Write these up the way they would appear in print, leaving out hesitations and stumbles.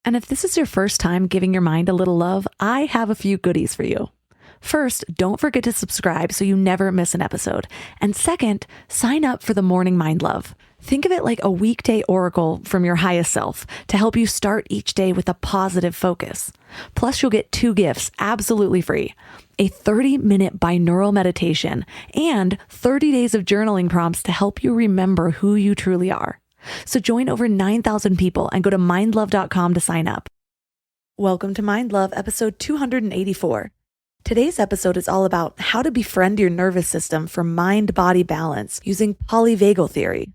And if this is your first time giving your mind a little love, I have a few goodies for you. First, don't forget to subscribe so you never miss an episode. And second, sign up for the Morning Mind Love. Think of it like a weekday oracle from your highest self to help you start each day with a positive focus. Plus, you'll get 2 gifts absolutely free: a 30-minute binaural meditation and 30 days of journaling prompts to help you remember who you truly are. So join over 9,000 people and go to mindlove.com to sign up. Welcome to Mind Love, episode 284. Today's episode is all about how to befriend your nervous system for mind-body balance using Polyvagal Theory.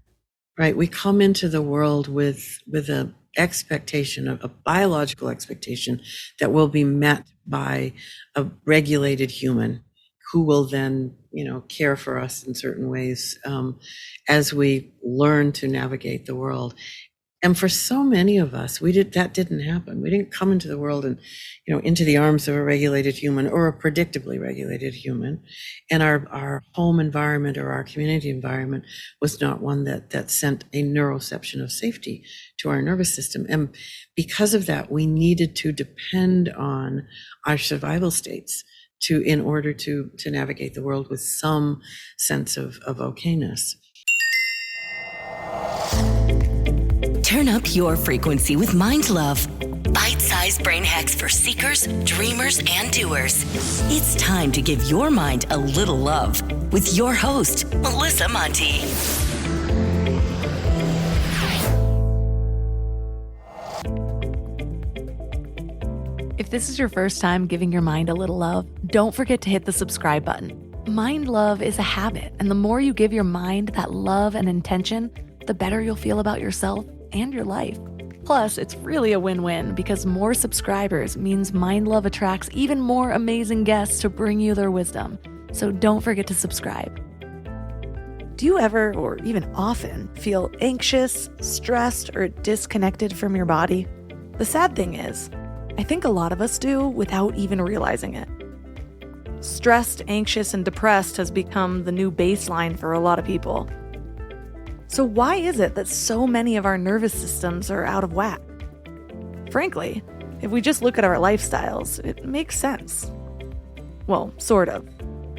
Right. We come into the world with a expectation, a biological expectation that will be met by a regulated human who will then, care for us in certain ways as we learn to navigate the world. And for so many of us, that didn't happen. We didn't come into the world and, into the arms of a regulated human or a predictably regulated human. And our home environment or our community environment was not one that sent a neuroception of safety to our nervous system. And because of that, we needed to depend on our survival states in order to navigate the world with some sense of okayness. Turn up your frequency with Mind Love. Bite-sized brain hacks for seekers, dreamers, and doers. It's time to give your mind a little love with your host, Melissa Monti. If this is your first time giving your mind a little love, don't forget to hit the subscribe button. Mind love is a habit, and the more you give your mind that love and intention, the better you'll feel about yourself and your life. Plus, it's really a win-win because more subscribers means Mind Love attracts even more amazing guests to bring you their wisdom. So don't forget to subscribe. Do you ever, or even often, feel anxious, stressed, or disconnected from your body? The sad thing is, I think a lot of us do without even realizing it. Stressed, anxious, and depressed has become the new baseline for a lot of people. So why is it that so many of our nervous systems are out of whack? Frankly, if we just look at our lifestyles, it makes sense. Well, sort of.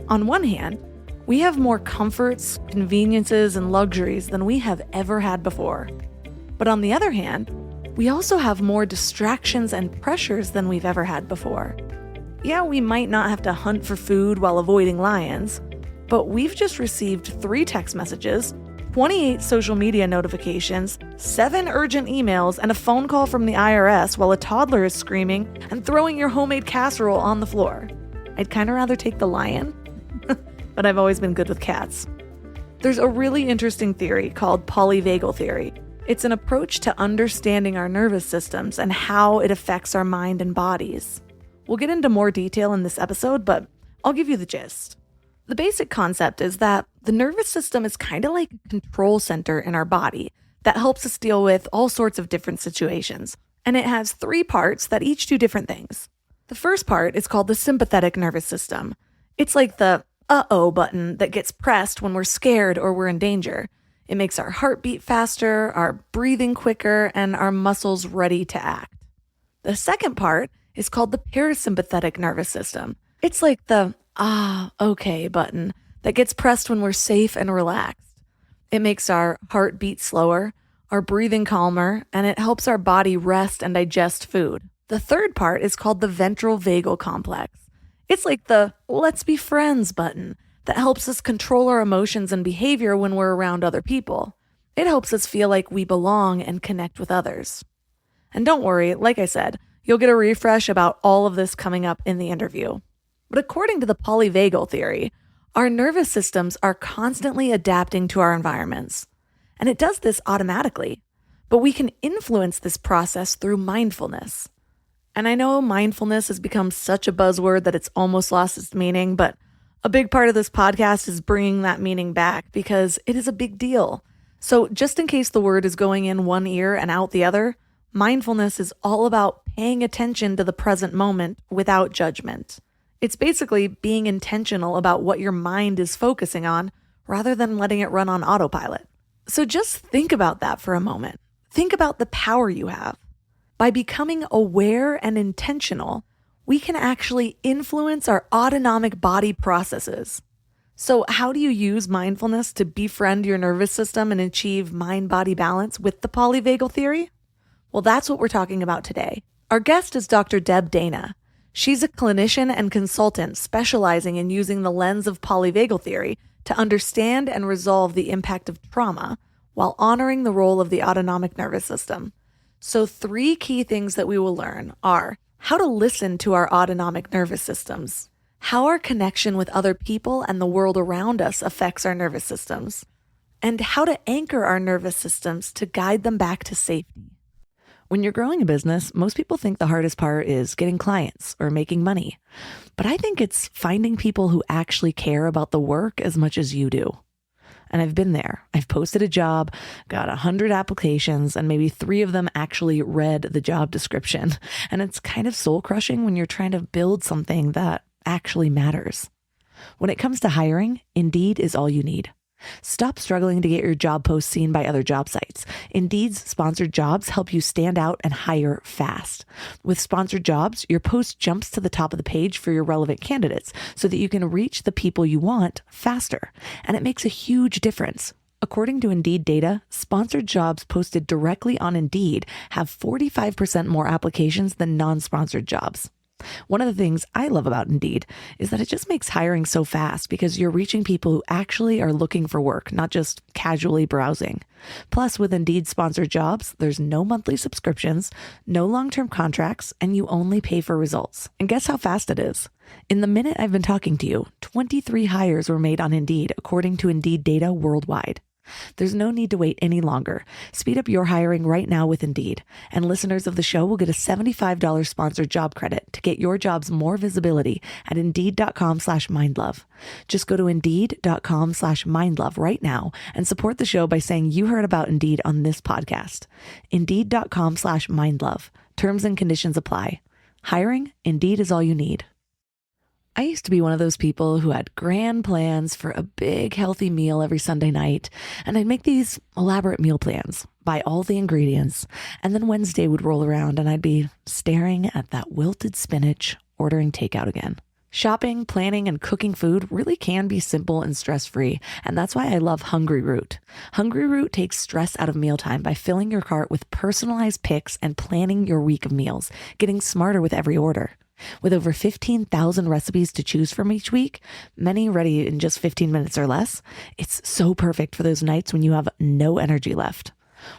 On one hand, we have more comforts, conveniences, and luxuries than we have ever had before. But on the other hand, we also have more distractions and pressures than we've ever had before. Yeah, we might not have to hunt for food while avoiding lions, but we've just received 3 text messages, 28 social media notifications, 7 urgent emails, and a phone call from the IRS while a toddler is screaming and throwing your homemade casserole on the floor. I'd kind of rather take the lion, but I've always been good with cats. There's a really interesting theory called Polyvagal Theory. It's an approach to understanding our nervous systems and how it affects our mind and bodies. We'll get into more detail in this episode, but I'll give you the gist. The basic concept is that the nervous system is kind of like a control center in our body that helps us deal with all sorts of different situations. And it has 3 parts that each do different things. The first part is called the sympathetic nervous system. It's like the uh-oh button that gets pressed when we're scared or we're in danger. It makes our heart beat faster, our breathing quicker, and our muscles ready to act. The second part is called the parasympathetic nervous system. It's like the okay button that gets pressed when we're safe and relaxed. It makes our heart beat slower, our breathing calmer, and it helps our body rest and digest food. The third part is called the ventral vagal complex. It's like the let's be friends button that helps us control our emotions and behavior when we're around other people. It helps us feel like we belong and connect with others. And don't worry, like I said, you'll get a refresh about all of this coming up in the interview. But according to the polyvagal theory, our nervous systems are constantly adapting to our environments. And it does this automatically. But we can influence this process through mindfulness. And I know mindfulness has become such a buzzword that it's almost lost its meaning, but a big part of this podcast is bringing that meaning back because it is a big deal. So just in case the word is going in one ear and out the other, mindfulness is all about paying attention to the present moment without judgment. It's basically being intentional about what your mind is focusing on rather than letting it run on autopilot. So just think about that for a moment. Think about the power you have. By becoming aware and intentional, we can actually influence our autonomic body processes. So, how do you use mindfulness to befriend your nervous system and achieve mind-body balance with the polyvagal theory? Well, that's what we're talking about today. Our guest is Dr. Deb Dana. She's a clinician and consultant specializing in using the lens of polyvagal theory to understand and resolve the impact of trauma while honoring the role of the autonomic nervous system. So 3 key things that we will learn are how to listen to our autonomic nervous systems, how our connection with other people and the world around us affects our nervous systems, and how to anchor our nervous systems to guide them back to safety. When you're growing a business, most people think the hardest part is getting clients or making money. But I think it's finding people who actually care about the work as much as you do. And I've been there. I've posted a job, got 100 applications, and maybe 3 of them actually read the job description. And it's kind of soul crushing when you're trying to build something that actually matters. When it comes to hiring, Indeed is all you need. Stop struggling to get your job posts seen by other job sites. Indeed's sponsored jobs help you stand out and hire fast. With sponsored jobs, your post jumps to the top of the page for your relevant candidates so that you can reach the people you want faster. And it makes a huge difference. According to Indeed data, sponsored jobs posted directly on Indeed have 45% more applications than non-sponsored jobs. One of the things I love about Indeed is that it just makes hiring so fast because you're reaching people who actually are looking for work, not just casually browsing. Plus, with Indeed sponsored jobs, there's no monthly subscriptions, no long-term contracts, and you only pay for results. And guess how fast it is? In the minute I've been talking to you, 23 hires were made on Indeed, according to Indeed data worldwide. There's no need to wait any longer. Speed up your hiring right now with Indeed. And listeners of the show will get a $75 sponsored job credit to get your jobs more visibility at Indeed.com/mindlove. Just go to Indeed.com/mindlove right now and support the show by saying you heard about Indeed on this podcast. Indeed.com/mindlove. Terms and conditions apply. Hiring? Indeed is all you need. I used to be one of those people who had grand plans for a big healthy meal every Sunday night, and I'd make these elaborate meal plans, buy all the ingredients, and then Wednesday would roll around and I'd be staring at that wilted spinach, ordering takeout again. Shopping, planning, and cooking food really can be simple and stress-free, and that's why I love Hungry Root. Hungry Root takes stress out of mealtime by filling your cart with personalized picks and planning your week of meals, getting smarter with every order. With over 15,000 recipes to choose from each week, many ready in just 15 minutes or less, it's so perfect for those nights when you have no energy left.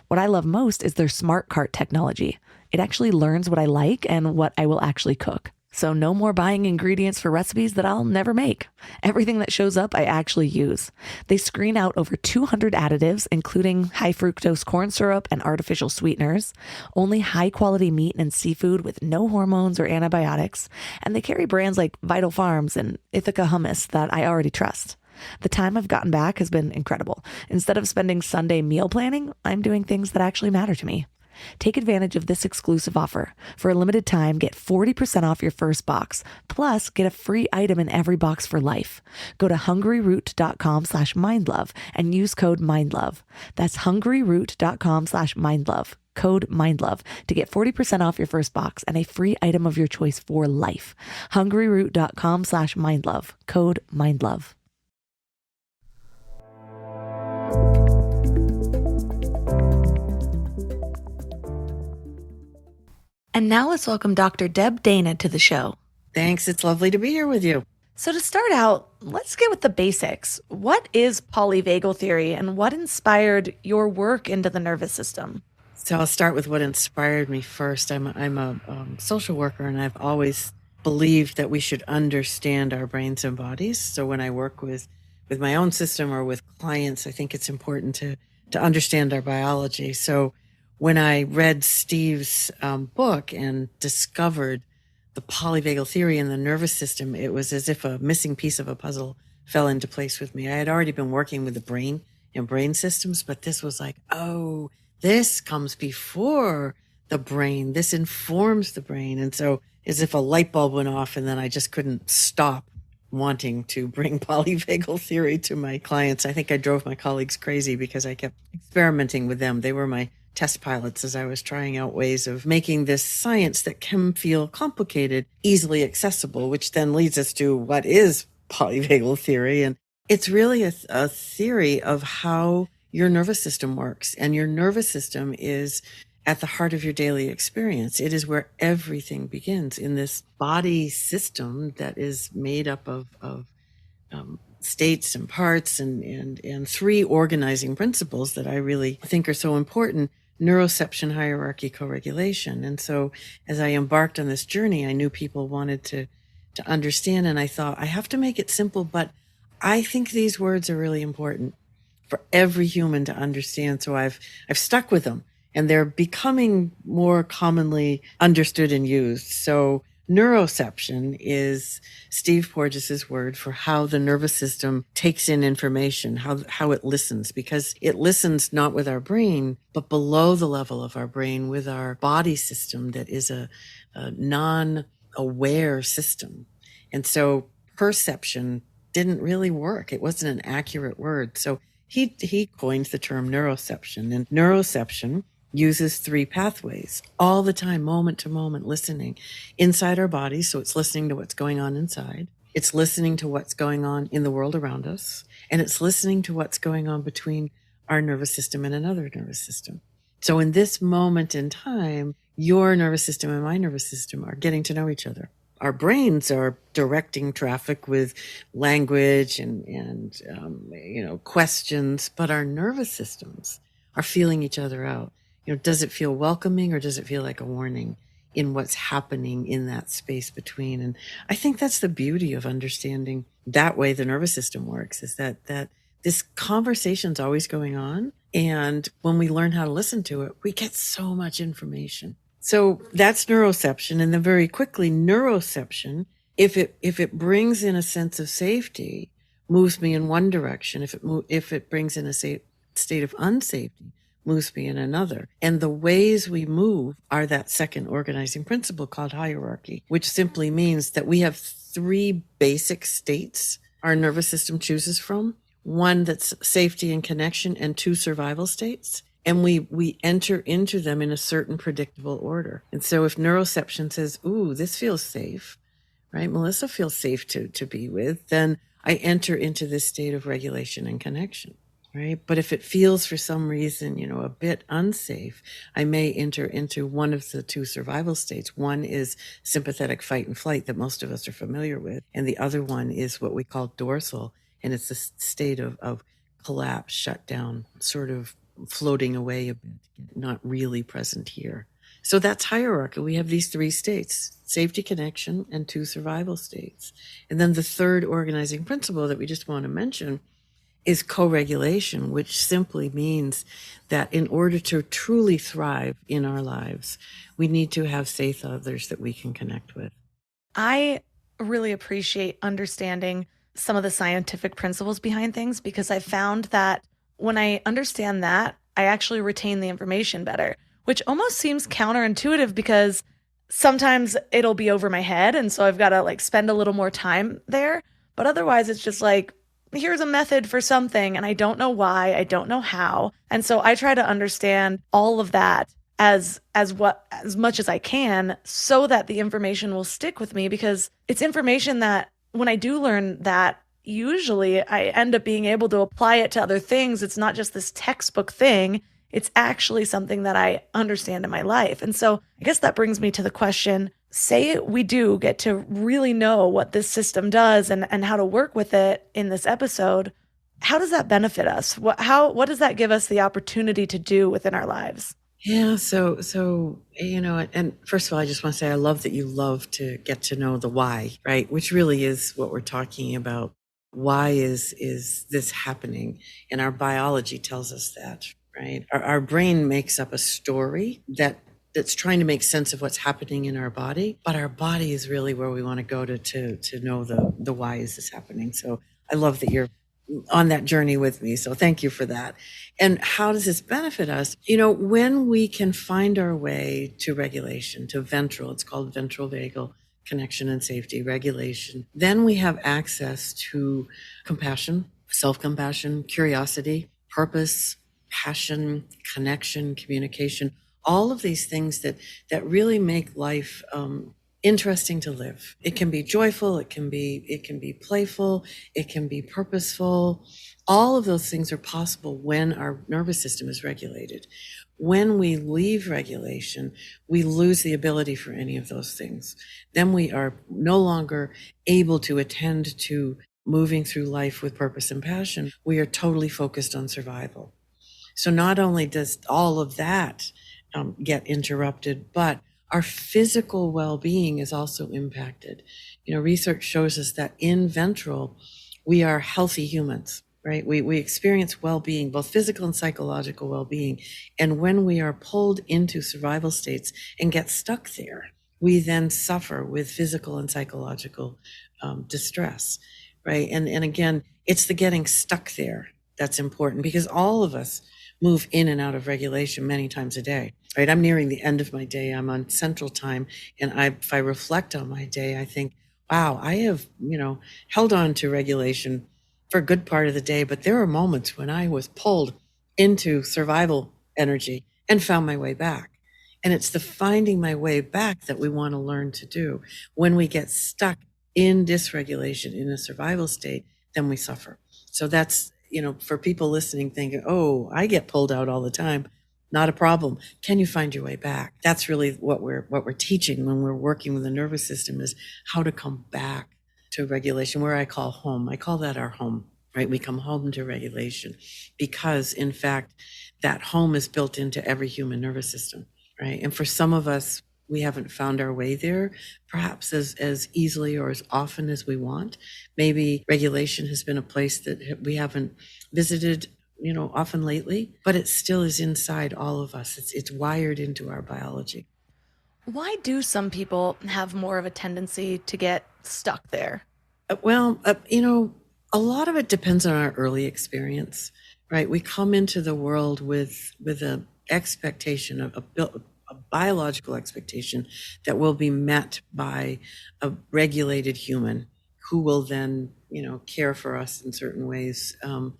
What I love most is their smart cart technology. It actually learns what I like and what I will actually cook. So no more buying ingredients for recipes that I'll never make. Everything that shows up, I actually use. They screen out over 200 additives, including high fructose corn syrup and artificial sweeteners, only high quality meat and seafood with no hormones or antibiotics, and they carry brands like Vital Farms and Ithaca hummus that I already trust. The time I've gotten back has been incredible. Instead of spending Sunday meal planning, I'm doing things that actually matter to me. Take advantage of this exclusive offer. For a limited time, get 40% off your first box, plus get a free item in every box for life. Go to hungryroot.com/mindlove and use code mindlove. That's hungryroot.com/mindlove, code mindlove to get 40% off your first box and a free item of your choice for life. hungryroot.com/mindlove, code mindlove. And now let's welcome Dr. Deb Dana to the show. Thanks. It's lovely to be here with you. So to start out, let's get with the basics. What is polyvagal theory and what inspired your work into the nervous system? So I'll start with what inspired me first. I'm a social worker, and I've always believed that we should understand our brains and bodies. So when I work with my own system or with clients, I think it's important to understand our biology. So when I read Steve's book and discovered the polyvagal theory in the nervous system, it was as if a missing piece of a puzzle fell into place with me. I had already been working with the brain and brain systems, but this was like, oh, this comes before the brain. This informs the brain. And so as if a light bulb went off, and then I just couldn't stop wanting to bring polyvagal theory to my clients. I think I drove my colleagues crazy because I kept experimenting with them. They were my test pilots as I was trying out ways of making this science that can feel complicated, easily accessible, which then leads us to what is polyvagal theory. And it's really a theory of how your nervous system works. And your nervous system is at the heart of your daily experience. It is where everything begins in this body system that is made up of states and parts and three organizing principles that I really think are so important: neuroception, hierarchy, co-regulation. And so as I embarked on this journey, I knew people wanted to understand, and I thought, I have to make it simple, but I think these words are really important for every human to understand. So I've stuck with them, and they're becoming more commonly understood and used. So neuroception is Steve Porges's word for how the nervous system takes in information, how it listens, because it listens not with our brain, but below the level of our brain with our body system that is a non-aware system. And so perception didn't really work. It wasn't an accurate word. So he coined the term neuroception, and neuroception uses three pathways all the time, moment to moment, listening inside our bodies. So it's listening to what's going on inside. It's listening to what's going on in the world around us. And it's listening to what's going on between our nervous system and another nervous system. So in this moment in time, your nervous system and my nervous system are getting to know each other. Our brains are directing traffic with language and questions, but our nervous systems are feeling each other out. Does it feel welcoming, or does it feel like a warning in what's happening in that space between? And I think that's the beauty of understanding that way the nervous system works, is that this conversation's always going on. And when we learn how to listen to it, we get so much information. So that's neuroception. And then very quickly, neuroception, if it brings in a sense of safety, moves me in one direction. If it brings in a state of unsafety, moves me in another. And the ways we move are that second organizing principle called hierarchy, which simply means that we have three basic states our nervous system chooses from. One that's safety and connection, and two survival states. And we enter into them in a certain predictable order. And so if neuroception says, ooh, this feels safe, right? Melissa feels safe to be with, then I enter into this state of regulation and connection. Right. But if it feels for some reason, a bit unsafe, I may enter into one of the two survival states. One is sympathetic fight and flight that most of us are familiar with. And the other one is what we call dorsal. And it's a state of collapse, shutdown, sort of floating away a bit, not really present here. So that's hierarchy. We have these three states: safety, connection, and two survival states. And then the third organizing principle that we just want to mention is co-regulation, which simply means that in order to truly thrive in our lives, we need to have safe others that we can connect with. I really appreciate understanding some of the scientific principles behind things, because I found that when I understand that, I actually retain the information better, which almost seems counterintuitive because sometimes it'll be over my head. And so I've got to spend a little more time there. But otherwise, it's just here's a method for something, and I don't know why, I don't know how. And so I try to understand all of that as much as I can, so that the information will stick with me, because it's information that when I do learn that, usually I end up being able to apply it to other things. It's not just this textbook thing. It's actually something that I understand in my life. And so I guess that brings me to the question, say we do get to really know what this system does and how to work with it in this episode. How does that benefit us? What does that give us the opportunity to do within our lives? Yeah. So, and first of all, I just want to say, I love that you love to get to know the why, right? Which really is what we're talking about. Why is this happening? And our biology tells us that, right? Our brain makes up a story that's trying to make sense of what's happening in our body, but our body is really where we want to go to know the why is this happening. So I love that you're on that journey with me. So thank you for that. And how does this benefit us? When we can find our way to regulation, to ventral, it's called ventral vagal connection and safety regulation, then we have access to compassion, self-compassion, curiosity, purpose, passion, connection, communication, all of these things that really make life interesting to live. It can be joyful, it can be playful, it can be purposeful. All of those things are possible when our nervous system is regulated. When we leave regulation, we lose the ability for any of those things. Then we are no longer able to attend to moving through life with purpose and passion. We are totally focused on survival. So not only does all of that get interrupted, but our physical well-being is also impacted. Research shows us that in ventral, we are healthy humans, right? We experience well-being, both physical and psychological well-being. And when we are pulled into survival states and get stuck there, we then suffer with physical and psychological distress, right? And again, it's the getting stuck there that's important, because all of us move in and out of regulation many times a day, right? I'm nearing the end of my day. I'm on Central Time. And if I reflect on my day, I think, wow, I have, held on to regulation for a good part of the day. But there are moments when I was pulled into survival energy and found my way back. And it's the finding my way back that we want to learn to do. When we get stuck in dysregulation, in a survival state, then we suffer. So that's, for people listening thinking, oh, I get pulled out all the time. Not a problem. Can you find your way back? That's really what we're teaching when we're working with the nervous system, is how to come back to regulation, where I call home. I call that our home, right? We come home to regulation because, in fact, that home is built into every human nervous system, right? And for some of us, we haven't found our way there, perhaps as easily or as often as we want. Maybe regulation has been a place that we haven't visited, often lately, but it still is inside all of us. It's wired into our biology. Why do some people have more of a tendency to get stuck there? A lot of it depends on our early experience, right? We come into the world with an expectation of a biological expectation that will be met by a regulated human who will then, care for us in certain ways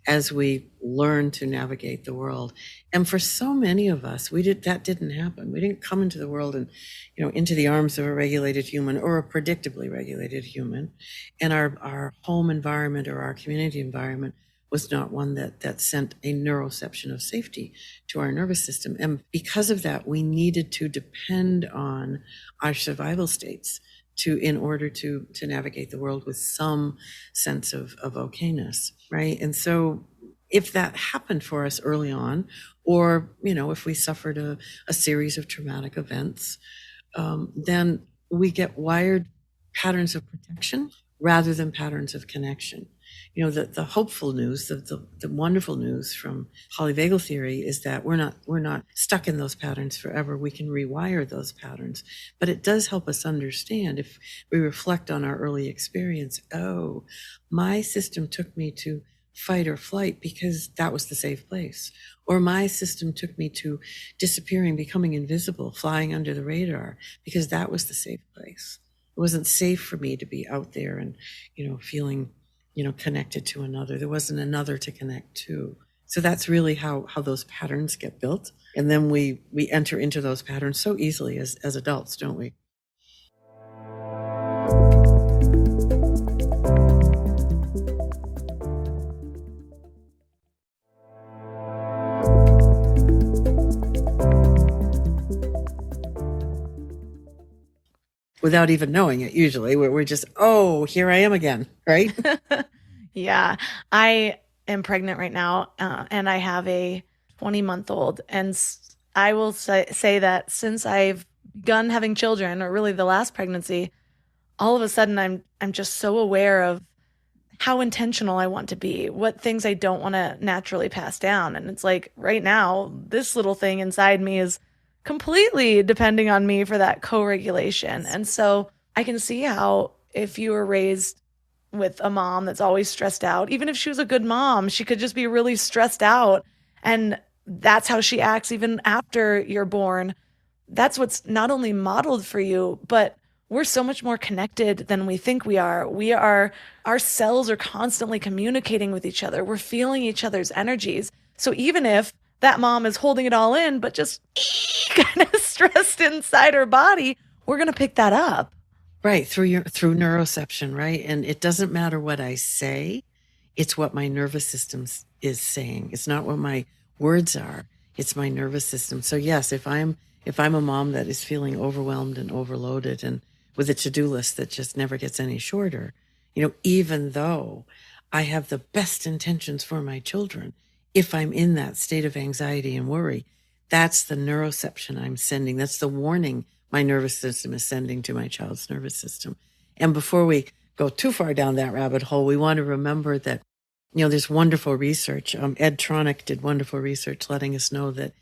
as we learn to navigate the world. And for so many of us, that didn't happen. We didn't come into the world and, into the arms of a regulated human or a predictably regulated human. And our home environment or our community environment was not one that sent a neuroception of safety to our nervous system. And because of that, we needed to depend on our survival states in order to navigate the world with some sense of okayness, right? And so if that happened for us early on, or, if we suffered a series of traumatic events, then we get wired patterns of protection rather than patterns of connection. The hopeful news, the wonderful news from Polyvagal Theory is that we're not stuck in those patterns forever. We can rewire those patterns. But it does help us understand, if we reflect on our early experience, oh, my system took me to fight or flight because that was the safe place. Or my system took me to disappearing, becoming invisible, flying under the radar because that was the safe place. It wasn't safe for me to be out there and, feeling connected to another. There wasn't another to connect to. So that's really how those patterns get built. And then we enter into those patterns so easily as adults, don't we? Without even knowing it, usually we're just, oh, here I am again, right? Yeah, I am pregnant right now, and I have a 20-month-old. And I will say that since I've begun having children, or really the last pregnancy, all of a sudden I'm just so aware of how intentional I want to be, what things I don't want to naturally pass down. And it's like right now, this little thing inside me is completely depending on me for that co-regulation. And so I can see how if you were raised with a mom that's always stressed out, even if she was a good mom, she could just be really stressed out. And that's how she acts even after you're born. That's what's not only modeled for you, but we're so much more connected than we think we are. Our cells are constantly communicating with each other. We're feeling each other's energies. So even if that mom is holding it all in, but just kind of stressed inside her body, we're going to pick that up. Right, through neuroception, right? And it doesn't matter what I say, it's what my nervous system is saying. It's not what my words are, it's my nervous system. So yes, if I'm a mom that is feeling overwhelmed and overloaded and with a to-do list that just never gets any shorter, even though I have the best intentions for my children, if I'm in that state of anxiety and worry, that's the neuroception I'm sending. That's the warning my nervous system is sending to my child's nervous system. And before we go too far down that rabbit hole, we want to remember that, there's wonderful research. Ed Tronick did wonderful research letting us know that,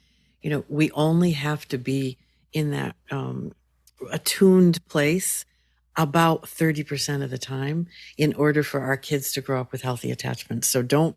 we only have to be in that attuned place about 30% of the time in order for our kids to grow up with healthy attachments. So don't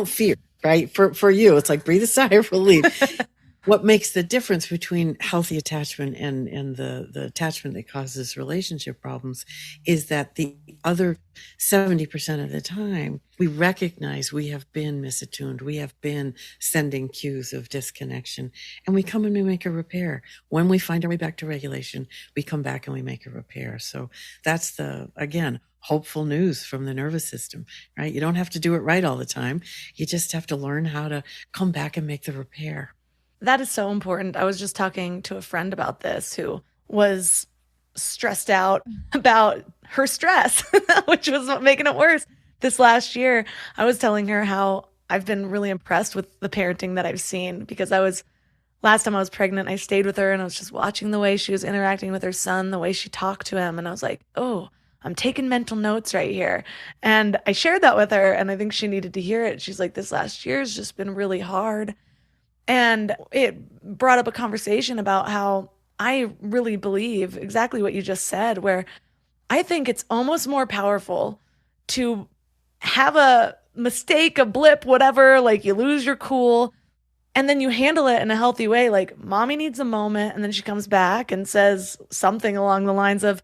fear, right? For you, it's like breathe a sigh of relief. What makes the difference between healthy attachment and the attachment that causes relationship problems is that the other 70% of the time, we recognize we have been misattuned. We have been sending cues of disconnection, and we come and we make a repair. When we find our way back to regulation, we come back and we make a repair. So that's again, hopeful news from the nervous system, right? You don't have to do it right all the time. You just have to learn how to come back and make the repair. That is so important. I was just talking to a friend about this who was stressed out about her stress, which was making it worse. This last year, I was telling her how I've been really impressed with the parenting that I've seen because last time I was pregnant, I stayed with her and I was just watching the way she was interacting with her son, the way she talked to him. And I was like, oh, I'm taking mental notes right here. And I shared that with her and I think she needed to hear it. She's like, this last year has just been really hard. And it brought up a conversation about how I really believe exactly what you just said, where I think it's almost more powerful to have a mistake, a blip, whatever, like you lose your cool, and then you handle it in a healthy way. Like mommy needs a moment, and then she comes back and says something along the lines of,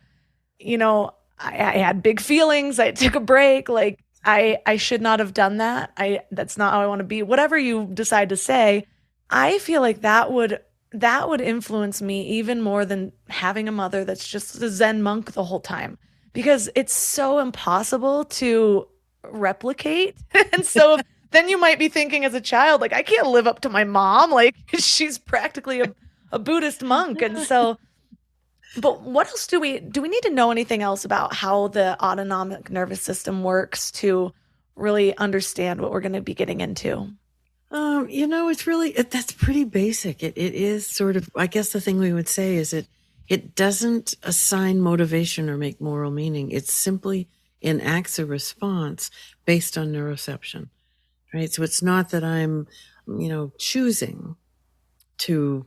I had big feelings. I took a break. Like I should not have done that. That's not how I want to be. Whatever you decide to say, I feel like that would influence me even more than having a mother that's just a Zen monk the whole time, because it's so impossible to replicate. And so then you might be thinking as a child, like, I can't live up to my mom. Like she's practically a Buddhist monk. And so, but what else do we need to know anything else about how the autonomic nervous system works to really understand what we're going to be getting into? That's pretty basic. It is sort of, I guess the thing we would say is it doesn't assign motivation or make moral meaning. It simply enacts a response based on neuroception, right? So it's not that I'm, choosing to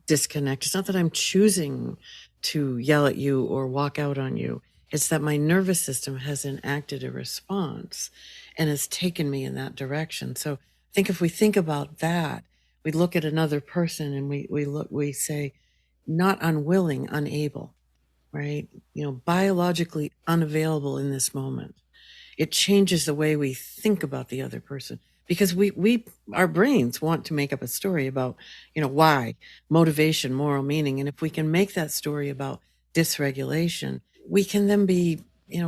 disconnect. It's not that I'm choosing to yell at you or walk out on you. It's that my nervous system has enacted a response and has taken me in that direction. So I think if we think about that, we look at another person and we say, not unwilling, unable, right? Biologically unavailable in this moment. It changes the way we think about the other person because our brains want to make up a story about, why, motivation, moral meaning. And if we can make that story about dysregulation, we can then be,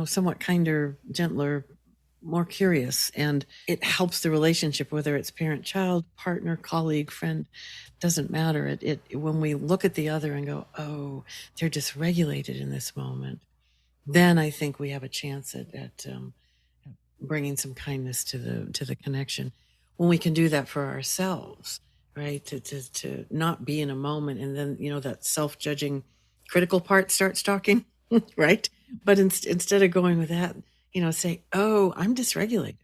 somewhat kinder, gentler, more curious, and it helps the relationship, whether it's parent-child, partner, colleague, friend, doesn't matter. When we look at the other and go, oh, they're dysregulated in this moment, then I think we have a chance at bringing some kindness to the connection. When we can do that for ourselves, right? To not be in a moment, and then that self-judging, critical part starts talking, right? But instead of going with that, say, oh, I'm dysregulated,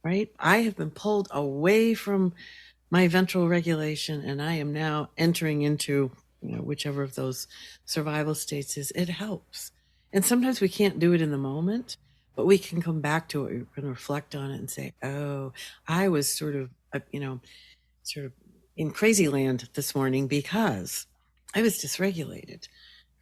right? I have been pulled away from my ventral regulation and I am now entering into, whichever of those survival states is. It helps. And sometimes we can't do it in the moment, but we can come back to it and reflect on it and say, oh, I was sort of in crazy land this morning because I was dysregulated,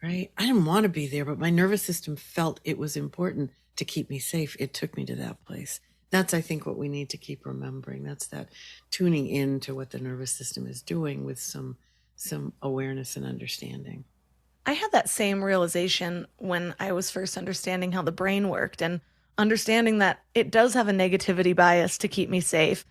right? I didn't want to be there, but my nervous system felt it was important to keep me safe. It took me to that place. That's, I think, what we need to keep remembering. That's that tuning in to what the nervous system is doing with some awareness and understanding. I had that same realization when I was first understanding how the brain worked and understanding that it does have a negativity bias to keep me safe.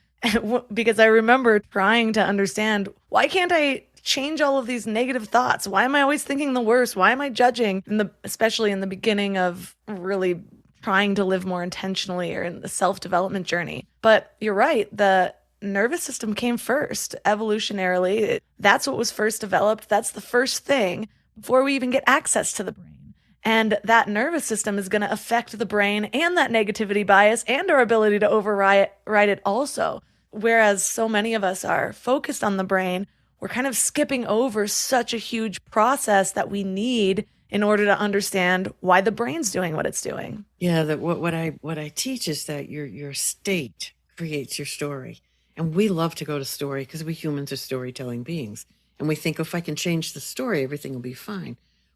Because I remember trying to understand, why can't I change all of these negative thoughts? Why am I always thinking the worst? Why am I judging? Especially in the beginning of really trying to live more intentionally or in the self-development journey. But you're right, the nervous system came first evolutionarily. That's what was first developed. That's the first thing before we even get access to the brain. And that nervous system is going to affect the brain and that negativity bias and our ability to override it also. Whereas so many of us are focused on the brain, we're kind of skipping over such a huge process that we need in order to understand why the brain's doing what it's doing. Yeah, that what I teach is that your state creates your story. And we love to go to story because we humans are storytelling beings. And we think, if I can change the story, everything will be fine.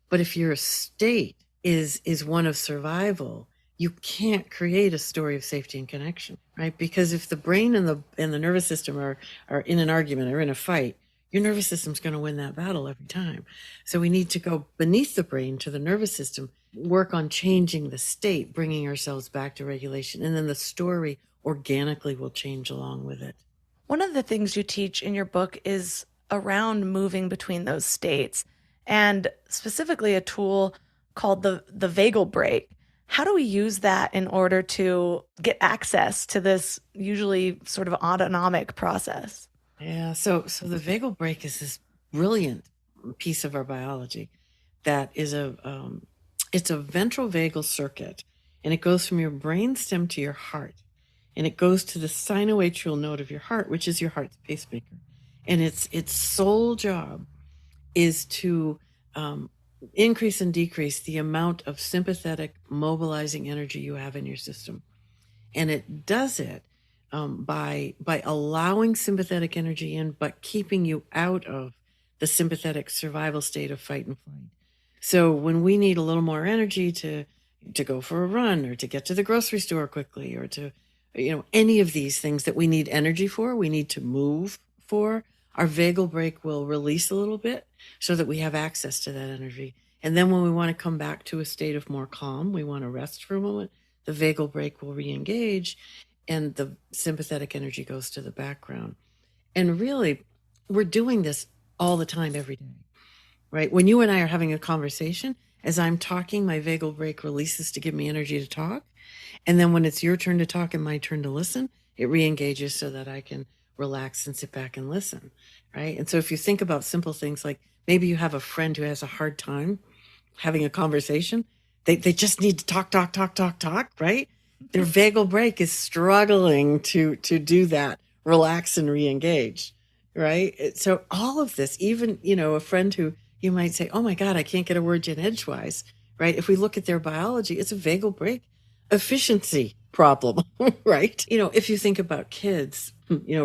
But if your state is one of survival, you can't create a story of safety and connection, right? Because if the brain and the nervous system are in an argument or in a fight, your nervous system's going to win that battle every time. So we need to go beneath the brain to the nervous system, work on changing the state, bringing ourselves back to regulation, and then the story organically will change along with it. One of the things you teach in your book is around moving between those states, and specifically a tool called the vagal brake. How do we use that in order to get access to this usually sort of autonomic process? Yeah, so the vagal brake is this brilliant piece of our biology that is it's a ventral vagal circuit, and it goes from your brainstem to your heart, and it goes to the sinoatrial node of your heart, which is your heart's pacemaker, and its sole job is to increase and decrease the amount of sympathetic mobilizing energy you have in your system. And it does it by allowing sympathetic energy in, but keeping you out of the sympathetic survival state of fight and flight. So when we need a little more energy to go for a run, or to get to the grocery store quickly, or to, any of these things that we need energy for, we need to move for, our vagal brake will release a little bit so that we have access to that energy. And then when we want to come back to a state of more calm, we want to rest for a moment, the vagal brake will re-engage and the sympathetic energy goes to the background. And really, we're doing this all the time, every day, right? When you and I are having a conversation, as I'm talking, my vagal brake releases to give me energy to talk. And then when it's your turn to talk and my turn to listen, it re-engages so that I can relax and sit back and listen, right? And so if you think about simple things like, maybe you have a friend who has a hard time having a conversation, they just need to talk, right? Their vagal brake is struggling to do that, relax and re-engage, right? So all of this, even, a friend who you might say, oh my God, I can't get a word in edgewise, right? If we look at their biology, it's a vagal brake efficiency problem, right? If you think about kids,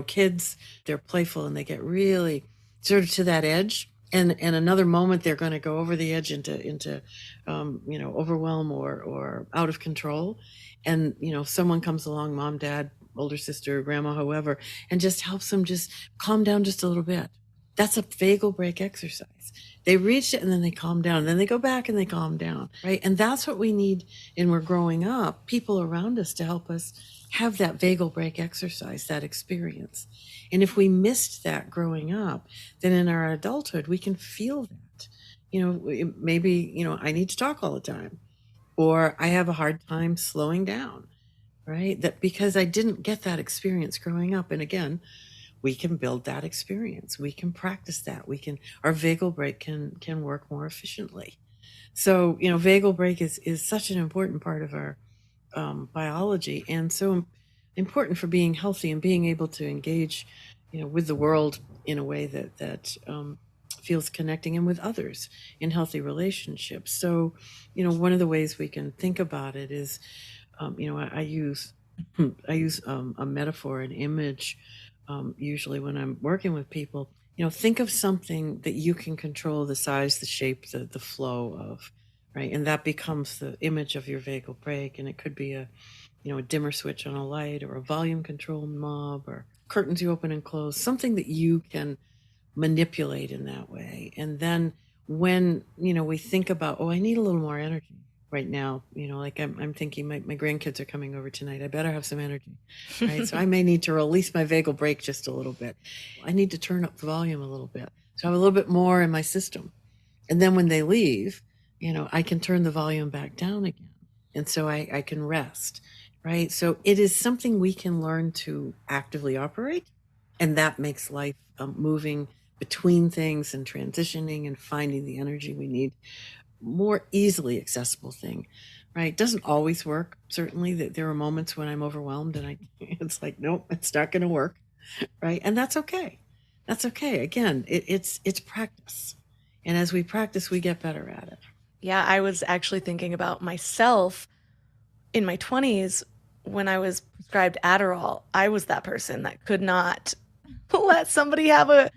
kids, they're playful and they get really sort of to that edge. And another moment they're going to go over the edge into overwhelm or out of control. And, someone comes along, mom, dad, older sister, grandma, whoever, and just helps them just calm down just a little bit. That's a vagal brake exercise. They reach it and then they calm down. And then they go back and they calm down, right? And that's what we need, and we're growing up, people around us to help us have that vagal brake exercise, that experience. And if we missed that growing up, then in our adulthood, we can feel that. Maybe, I need to talk all the time, or I have a hard time slowing down, right? That because I didn't get that experience growing up. And again, we can build that experience. We can practice that. Our vagal brake can work more efficiently. So, vagal brake is such an important part of our biology, and so important for being healthy and being able to engage, with the world in a way that feels connecting, and with others in healthy relationships. So, one of the ways we can think about it is, I use a metaphor, an image, usually when I'm working with people. Think of something that you can control the size, the shape, the flow of, right? And that becomes the image of your vagal brake. And it could be a a dimmer switch on a light or a volume control knob or curtains you open and close, something that you can manipulate in that way. And then when, we think about, oh, I need a little more energy right now, like I'm thinking my grandkids are coming over tonight. I better have some energy, right? So I may need to release my vagal brake just a little bit. I need to turn up the volume a little bit. So I have a little bit more in my system. And then when they leave, I can turn the volume back down again. And so I can rest, right? So it is something we can learn to actively operate. And that makes life moving between things and transitioning and finding the energy we need more easily accessible thing, right? It doesn't always work. Certainly that there are moments when I'm overwhelmed and it's like, nope, it's not going to work, right? And that's okay. That's okay. Again, it's practice. And as we practice, we get better at it. Yeah, I was actually thinking about myself in my 20s when I was prescribed Adderall. I was that person that could not let somebody have a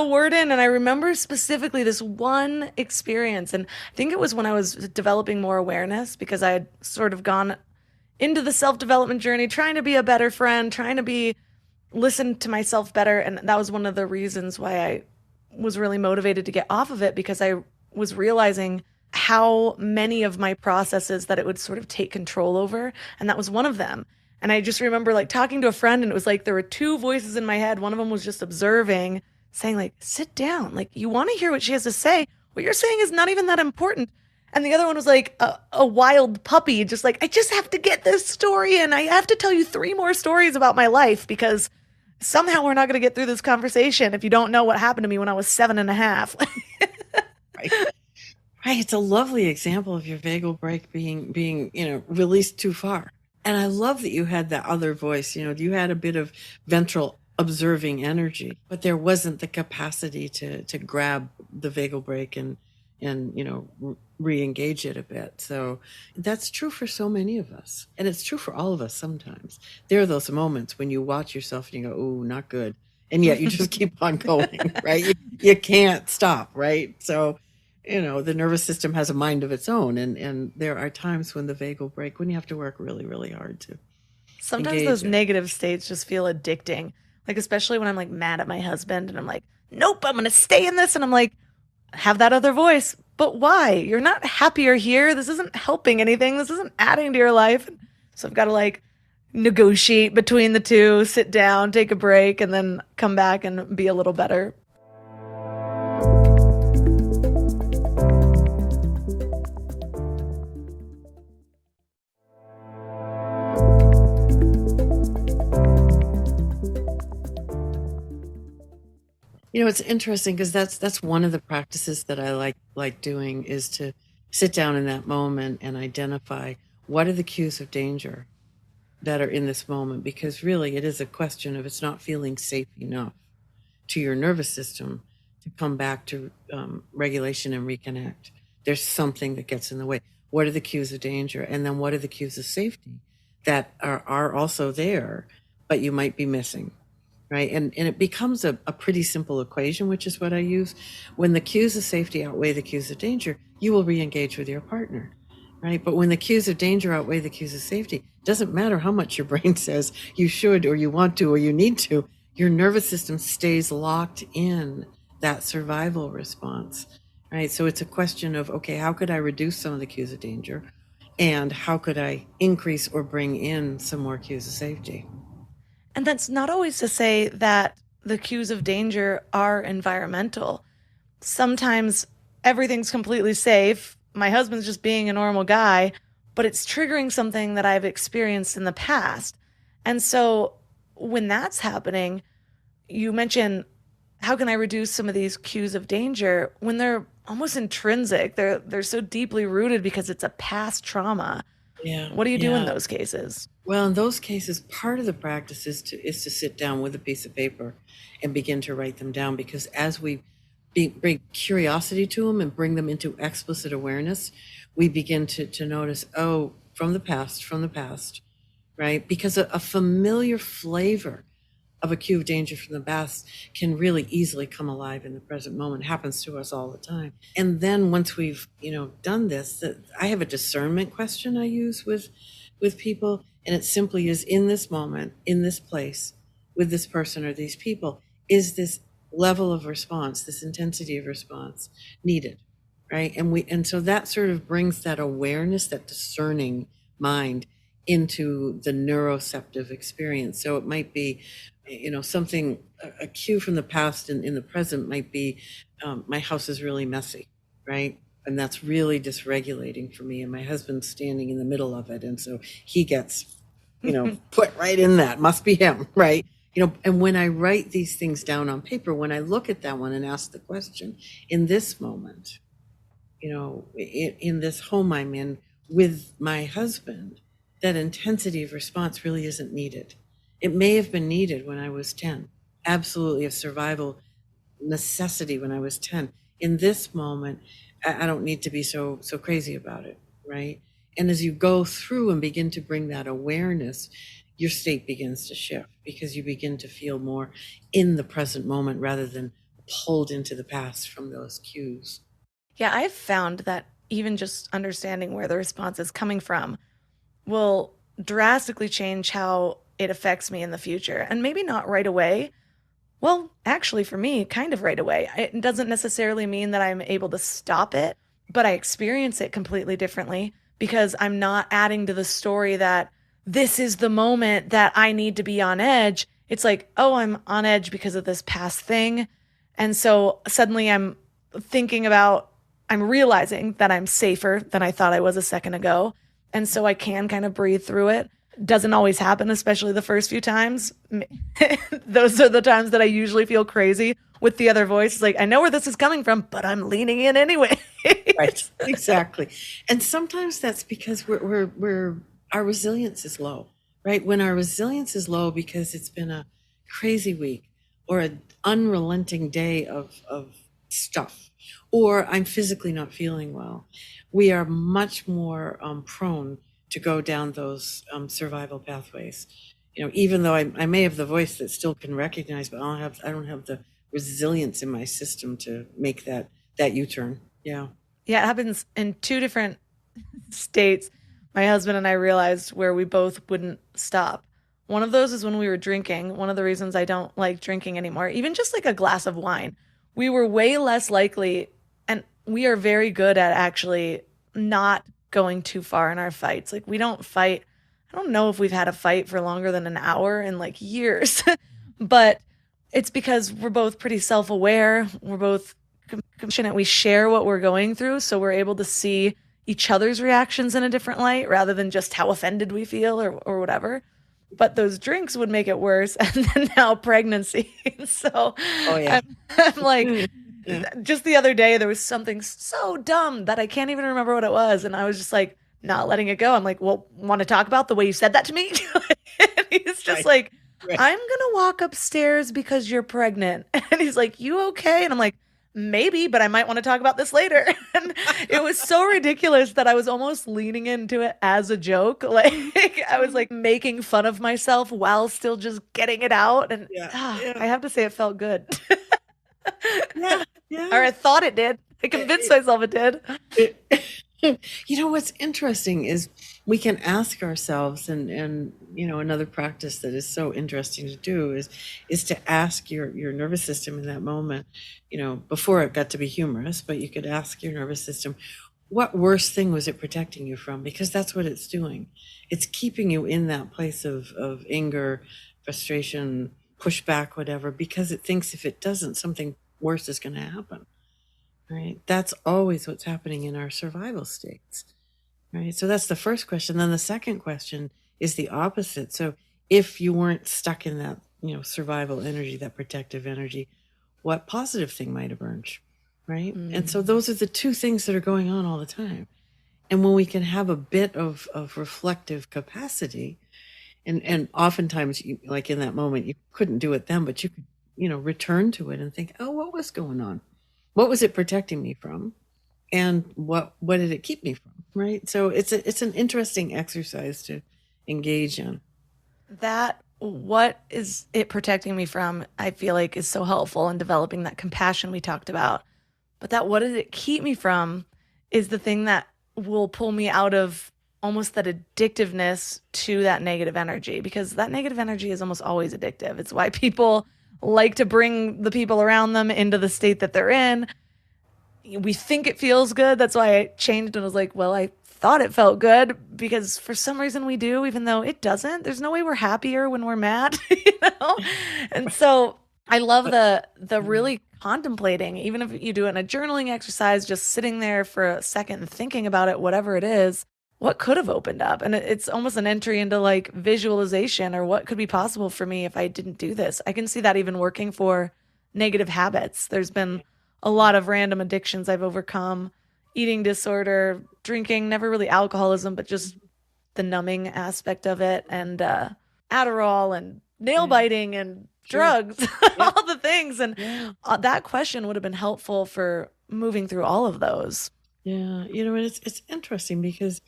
word in. And I remember specifically this one experience. And I think it was when I was developing more awareness, because I had sort of gone into the self-development journey, trying to be a better friend, trying to listen to myself better. And that was one of the reasons why I was really motivated to get off of it, because I was realizing how many of my processes that it would sort of take control over. And that was one of them. And I just remember like talking to a friend, and it was like there were two voices in my head. One of them was just observing, saying like, sit down, like you want to hear what she has to say. What you're saying is not even that important. And the other one was like a wild puppy, just like, I just have to get this story in. I have to tell you 3 more stories about my life, because somehow we're not going to get through this conversation if you don't know what happened to me when I was 7.5. Right. Right. It's a lovely example of your vagal brake being, released too far. And I love that you had that other voice, you had a bit of ventral observing energy, but there wasn't the capacity to grab the vagal brake and re-engage it a bit. So that's true for so many of us. And it's true for all of us sometimes. There are those moments when you watch yourself and you go, oh, not good. And yet you just keep on going, right? You can't stop, right? So, the nervous system has a mind of its own. And there are times when the vagal brake, when you have to work really, really hard to Sometimes those negative states just feel addicting. Like, especially when I'm like mad at my husband and I'm like, nope, I'm going to stay in this. And I'm like, have that other voice. But why? You're not happier here. This isn't helping anything. This isn't adding to your life. So I've got to like negotiate between the two, sit down, take a break, and then come back and be a little better. It's interesting because that's one of the practices that I like doing, is to sit down in that moment and identify what are the cues of danger that are in this moment, because really it is a question of it's not feeling safe enough to your nervous system to come back to regulation and reconnect. There's something that gets in the way. What are the cues of danger? And then what are the cues of safety that are also there, but you might be missing? Right. And it becomes a pretty simple equation, which is what I use. When the cues of safety outweigh the cues of danger, you will re-engage with your partner. Right. But when the cues of danger outweigh the cues of safety, it doesn't matter how much your brain says you should or you want to or you need to, your nervous system stays locked in that survival response. Right. So it's a question of, okay, how could I reduce some of the cues of danger? And how could I increase or bring in some more cues of safety? And that's not always to say that the cues of danger are environmental. Sometimes everything's completely safe. My husband's just being a normal guy, but it's triggering something that I've experienced in the past. And so when that's happening, you mentioned, how can I reduce some of these cues of danger when they're almost intrinsic? They're so deeply rooted because it's a past trauma. Yeah. What do you do in those cases? Well, in those cases, part of the practice is to sit down with a piece of paper and begin to write them down, because as we bring curiosity to them and bring them into explicit awareness, we begin to notice, oh, from the past, right? Because a familiar flavor of a cue of danger from the past can really easily come alive in the present moment. It happens to us all the time. And then once we've, done this, I have a discernment question I use with with people, and it simply is in this moment, in this place, with this person or these people, is this level of response, this intensity of response needed, right? And so that sort of brings that awareness, that discerning mind into the neuroceptive experience. So it might be, something, a cue from the past and in the present might be, my house is really messy, right? And that's really dysregulating for me. And my husband's standing in the middle of it. And so he gets, put right in that. Must be him, right? And when I write these things down on paper, when I look at that one and ask the question, in this moment, in this home I'm in with my husband, that intensity of response really isn't needed. It may have been needed when I was 10, absolutely a survival necessity when I was 10. In this moment, I don't need to be so crazy about it, right? And as you go through and begin to bring that awareness, your state begins to shift because you begin to feel more in the present moment rather than pulled into the past from those cues. Yeah, I've found that even just understanding where the response is coming from will drastically change how it affects me in the future. And maybe not right away. Well, actually, for me, kind of right away. It doesn't necessarily mean that I'm able to stop it, but I experience it completely differently because I'm not adding to the story that this is the moment that I need to be on edge. It's like, oh, I'm on edge because of this past thing. And so suddenly I'm realizing that I'm safer than I thought I was a second ago. And so I can kind of breathe through it. Doesn't always happen, especially the first few times. Those are the times that I usually feel crazy with the other voice. It's like, I know where this is coming from, but I'm leaning in anyway. Right, exactly. And sometimes that's because our resilience is low, right? When our resilience is low because it's been a crazy week or an unrelenting day of stuff, or I'm physically not feeling well, we are much more prone to go down those survival pathways. Even though I may have the voice that still can recognize, but I don't have the resilience in my system to make that U-turn. Yeah. Yeah, it happens in two different states. My husband and I realized where we both wouldn't stop. One of those is when we were drinking. One of the reasons I don't like drinking anymore, even just like a glass of wine, we were way less likely, and we are very good at actually not going too far in our fights. Like we don't fight. I don't know if we've had a fight for longer than an hour in like years, but it's because we're both pretty self-aware. We're both compassionate. We share what we're going through. So we're able to see each other's reactions in a different light rather than just how offended we feel or whatever. But those drinks would make it worse. And then now pregnancy. So oh, yeah. I'm like, just the other day, there was something so dumb that I can't even remember what it was. And I was just like, not letting it go. I'm like, well, want to talk about the way you said that to me? And he's just like, I'm going to walk upstairs because you're pregnant. And he's like, you okay? And I'm like, maybe, but I might want to talk about this later. And it was so ridiculous that I was almost leaning into it as a joke. Like I was like making fun of myself while still just getting it out. And I have to say it felt good. Yeah. Or I thought it did. I convinced myself it did. What's interesting is we can ask ourselves, and another practice that is so interesting to do is to ask your nervous system in that moment, before it got to be humorous, but you could ask your nervous system, what worst thing was it protecting you from? Because that's what it's doing. It's keeping you in that place of anger, frustration, pushback, whatever, because it thinks if it doesn't, something worse is going to happen. Right? That's always what's happening in our survival states. Right? So that's the first question. Then the second question is the opposite. So if you weren't stuck in that, survival energy, that protective energy, what positive thing might emerge? Right? And so those are the two things that are going on all the time. And when we can have a bit of reflective capacity, and oftentimes, like in that moment, you couldn't do it then, but you could, return to it and think, oh, what was going on? What was it protecting me from? And what did it keep me from? Right. So it's an interesting exercise to engage in. That what is it protecting me from, I feel like is so helpful in developing that compassion we talked about. But that what did it keep me from is the thing that will pull me out of almost that addictiveness to that negative energy, because that negative energy is almost always addictive. It's why people like to bring the people around them into the state that they're in. We think it feels good. That's why I changed and was like, well, I thought it felt good, because for some reason we do, even though it doesn't. There's no way we're happier when we're mad, you know? And so I love the really contemplating, even if you do it in a journaling exercise, just sitting there for a second and thinking about it, whatever it is, what could have opened up. And it's almost an entry into like visualization, or what could be possible for me if I didn't do this. I can see that even working for negative habits. There's been a lot of random addictions I've overcome, eating disorder, drinking, never really alcoholism, but just the numbing aspect of it, and Adderall and nail biting and drugs, all the things. And that question would have been helpful for moving through all of those. Yeah, and it's interesting because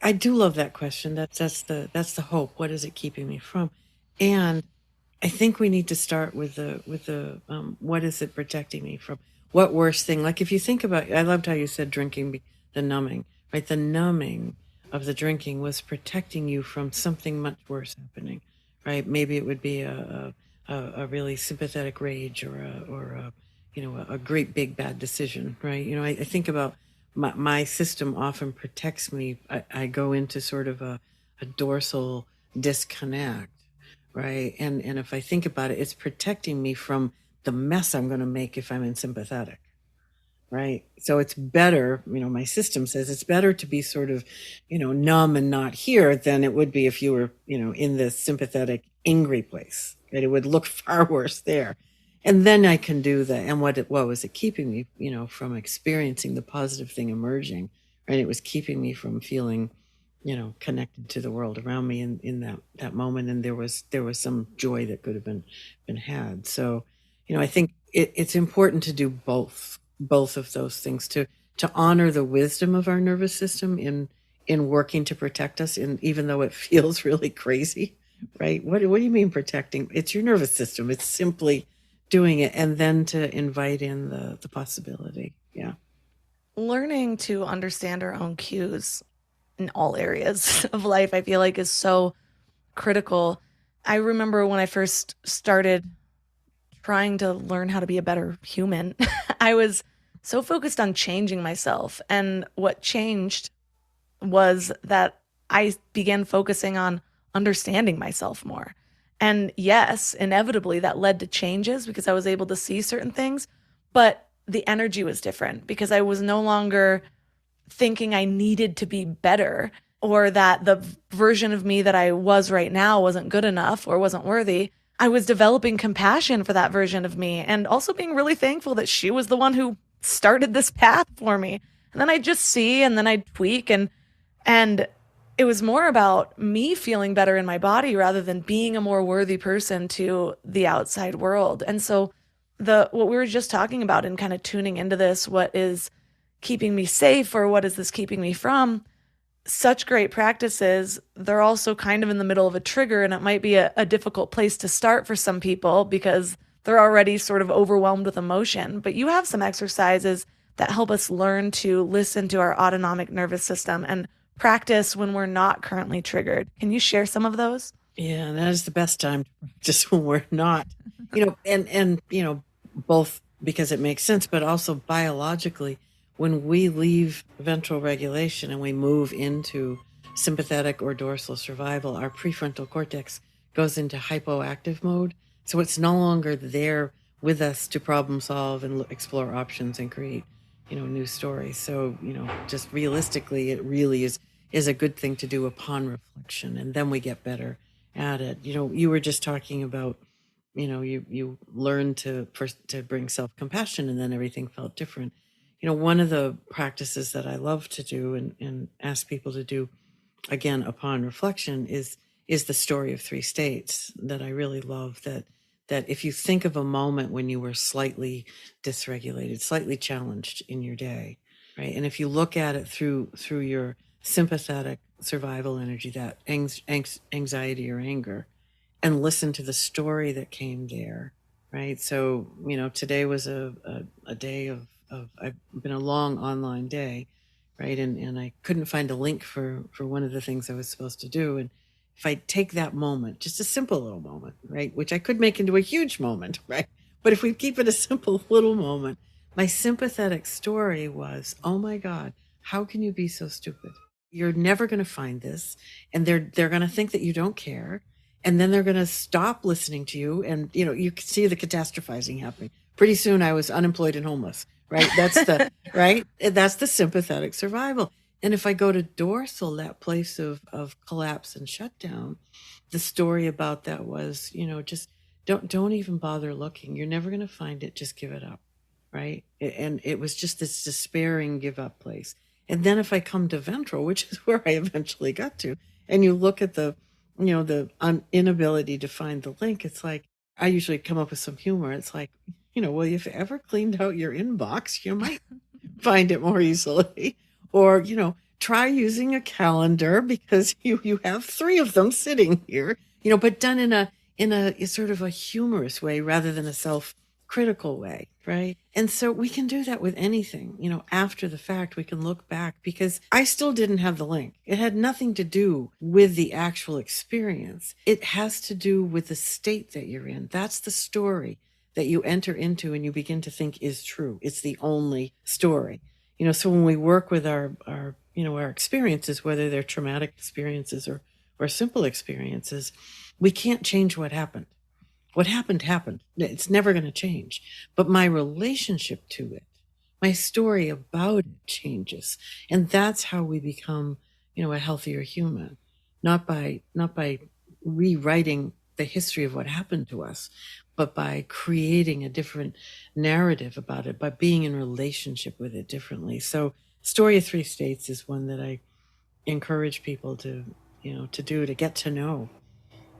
I do love that question. That's the hope. What is it keeping me from? And I think we need to start with the what is it protecting me from? What worst thing? Like if you think about, I loved how you said drinking, the numbing, right? The numbing of the drinking was protecting you from something much worse happening, right? Maybe it would be a really sympathetic rage, or a great big bad decision, right? I think about my system often protects me. I go into sort of a dorsal disconnect, right? And if I think about it, it's protecting me from the mess I'm going to make if I'm in sympathetic, right? So it's better, my system says it's better to be sort of, numb and not here than it would be if you were, in the sympathetic, angry place, right? It would look far worse there. And then I can do that. And what was it keeping me, from experiencing the positive thing emerging, right? It was keeping me from feeling, connected to the world around me in that moment. And there was some joy that could have been had. So, I think it's important to do both of those things, to honor the wisdom of our nervous system in working to protect us, and even though it feels really crazy, right? What do you mean protecting? It's your nervous system. It's simply doing it, and then to invite in the possibility. Yeah. Learning to understand our own cues in all areas of life, I feel like, is so critical. I remember when I first started trying to learn how to be a better human, I was so focused on changing myself. And what changed was that I began focusing on understanding myself more. And yes, inevitably that led to changes because I was able to see certain things, but the energy was different because I was no longer thinking I needed to be better, or that the version of me that I was right now wasn't good enough or wasn't worthy. I was developing compassion for that version of me, and also being really thankful that she was the one who started this path for me. And then I just see, and then I tweak, and it was more about me feeling better in my body rather than being a more worthy person to the outside world. And so what we were just talking about, and kind of tuning into this, what is keeping me safe, or what is this keeping me from? Such great practices. They're also kind of in the middle of a trigger, and it might be a difficult place to start for some people because they're already sort of overwhelmed with emotion. But you have some exercises that help us learn to listen to our autonomic nervous system and practice when we're not currently triggered. Can you share some of those? Yeah, and that is the best time to practice when we're not, and both because it makes sense, but also biologically, when we leave ventral regulation and we move into sympathetic or dorsal survival, our prefrontal cortex goes into hypoactive mode. So it's no longer there with us to problem solve and explore options and create, new stories. So, just realistically, it really is a good thing to do upon reflection, and then we get better at it. You were just talking about, you learned to bring self-compassion, and then everything felt different. One of the practices that I love to do and ask people to do, again, upon reflection, is the story of 3 states that I really love. That if you think of a moment when you were slightly dysregulated, slightly challenged in your day, right? And if you look at it through your sympathetic survival energy, that anxiety or anger, and listen to the story that came there, right? So, today was a day of I've been a long online day, right? And I couldn't find a link for one of the things I was supposed to do. And if I take that moment, just a simple little moment, right, which I could make into a huge moment, right? But if we keep it a simple little moment, my sympathetic story was, oh my God, how can you be so stupid? You're never going to find this. And they're going to think that you don't care. And then they're going to stop listening to you. And, you can see the catastrophizing happening. Pretty soon I was unemployed and homeless, right? That's the, right? That's the sympathetic survival. And if I go to dorsal, that place of collapse and shutdown, the story about that was, just don't even bother looking. You're never going to find it. Just give it up. Right. And it was just this despairing give up place. And then if I come to ventral, which is where I eventually got to, and you look at the inability to find the link, it's like, I usually come up with some humor. It's like, well, if you ever cleaned out your inbox, you might find it more easily. Or, try using a calendar because you have 3 of them sitting here, but done in a sort of a humorous way rather than a self-critical way, right? And so we can do that with anything, after the fact. We can look back because I still didn't have the link. It had nothing to do with the actual experience. It has to do with the state that you're in. That's the story that you enter into and you begin to think is true. It's the only story. So when we work with our experiences, whether they're traumatic experiences or simple experiences, we can't change what happened. What happened, happened. It's never going to change. But my relationship to it, my story about it changes. And that's how we become, a healthier human. Not by rewriting the history of what happened to us, but by creating a different narrative about it, by being in relationship with it differently. So Story of 3 States is one that I encourage people to do, to get to know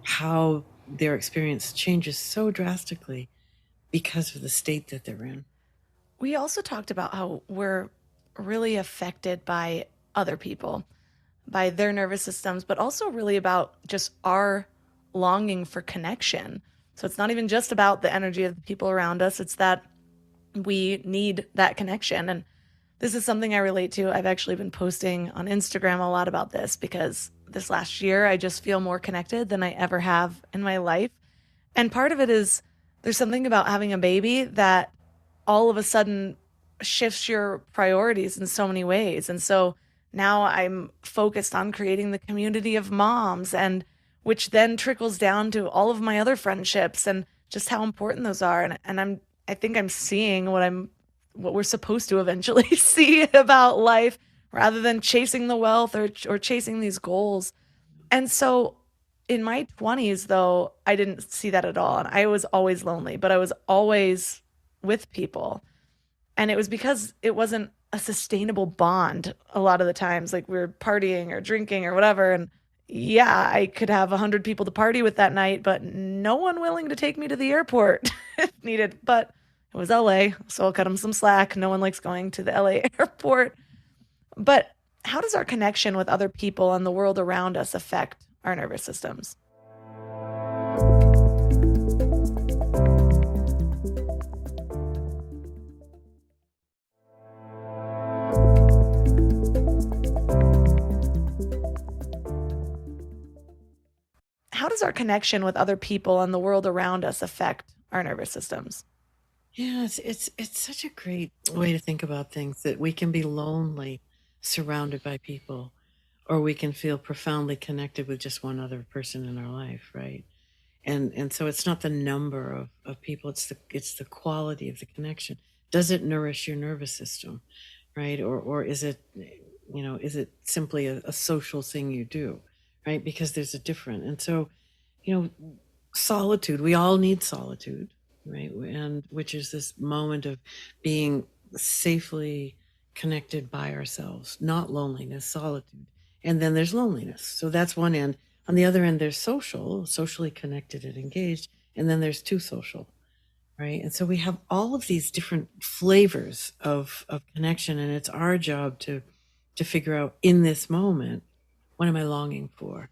how their experience changes so drastically because of the state that they're in. We also talked about how we're really affected by other people, by their nervous systems, but also really about just our longing for connection. So it's not even just about the energy of the people around us. It's that we need that connection. And this is something I relate to. I've actually been posting on Instagram a lot about this because this last year, I just feel more connected than I ever have in my life. And part of it is there's something about having a baby that all of a sudden shifts your priorities in so many ways. And so now I'm focused on creating the community of moms, and which then trickles down to all of my other friendships and just how important those are. And I think I'm seeing what we're supposed to eventually see about life, rather than chasing the wealth or chasing these goals. And so in my 20s, though, I didn't see that at all. And I was always lonely, but I was always with people. And it was because it wasn't a sustainable bond a lot of the times. Like, we were partying or drinking or whatever. And yeah, I could have 100 people to party with that night, but no one willing to take me to the airport if needed. But it was LA, so I'll cut them some slack. No one likes going to the LA airport. But how does our connection with other people and the world around us affect our nervous systems? How does our connection with other people and the world around us affect our nervous systems? Yeah, it's such a great way to think about things, that we can be lonely surrounded by people, or we can feel profoundly connected with just one other person in our life, right? And so it's not the number of people, it's the quality of the connection. Does it nourish your nervous system, right? Or is it, is it simply a social thing you do, right? Because there's a difference. And so, solitude, we all need solitude, right? And which is this moment of being safely connected by ourselves, not loneliness, solitude. And then there's loneliness. So that's one end. On the other end, there's socially connected and engaged. And then there's too social, right? And so we have all of these different flavors of connection. And it's our job to figure out, in this moment, what am I longing for,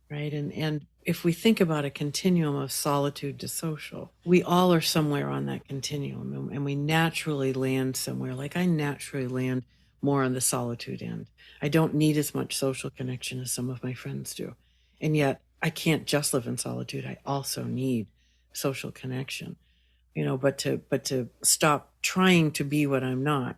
right? And if we think about a continuum of solitude to social, we all are somewhere on that continuum, and we naturally land somewhere. Like, I naturally land more on the solitude end. I don't need as much social connection as some of my friends do. And yet I can't just live in solitude. I also need social connection, but to stop trying to be what I'm not,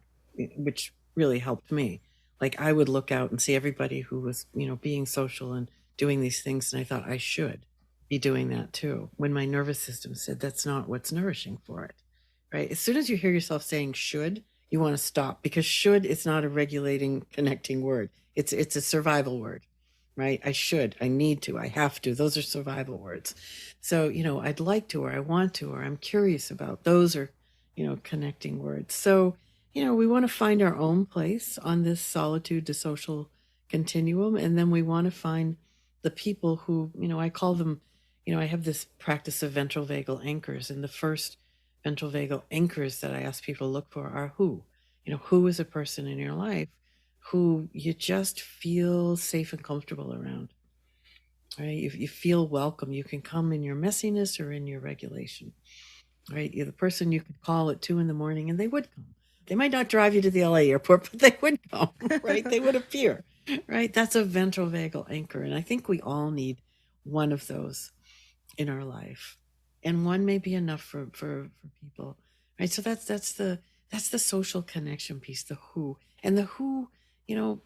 which really helped me. Like I would look out and see everybody who was, being social and doing these things. And I thought I should be doing that too. When my nervous system said that's not what's nourishing for it, right? As soon as you hear yourself saying should, you want to stop, because should is not a regulating, connecting word. It's a survival word, right? I should, I need to, I have to. Those are survival words. So, I'd like to, or I want to, or I'm curious about. Those are, connecting words. So, we want to find our own place on this solitude to social continuum. And then we want to find the people who, I call them, I have this practice of ventral vagal anchors. And the first ventral vagal anchors that I ask people to look for are who? Who is a person in your life who you just feel safe and comfortable around, right? You feel welcome. You can come in your messiness or in your regulation, right? You're the person you could call at 2 a.m. and they would come. They might not drive you to the LA airport, but they would come, right? They would appear, right? That's a ventral vagal anchor. And I think we all need one of those in our life. And one may be enough for people, right? So that's the social connection piece, the who. And the who,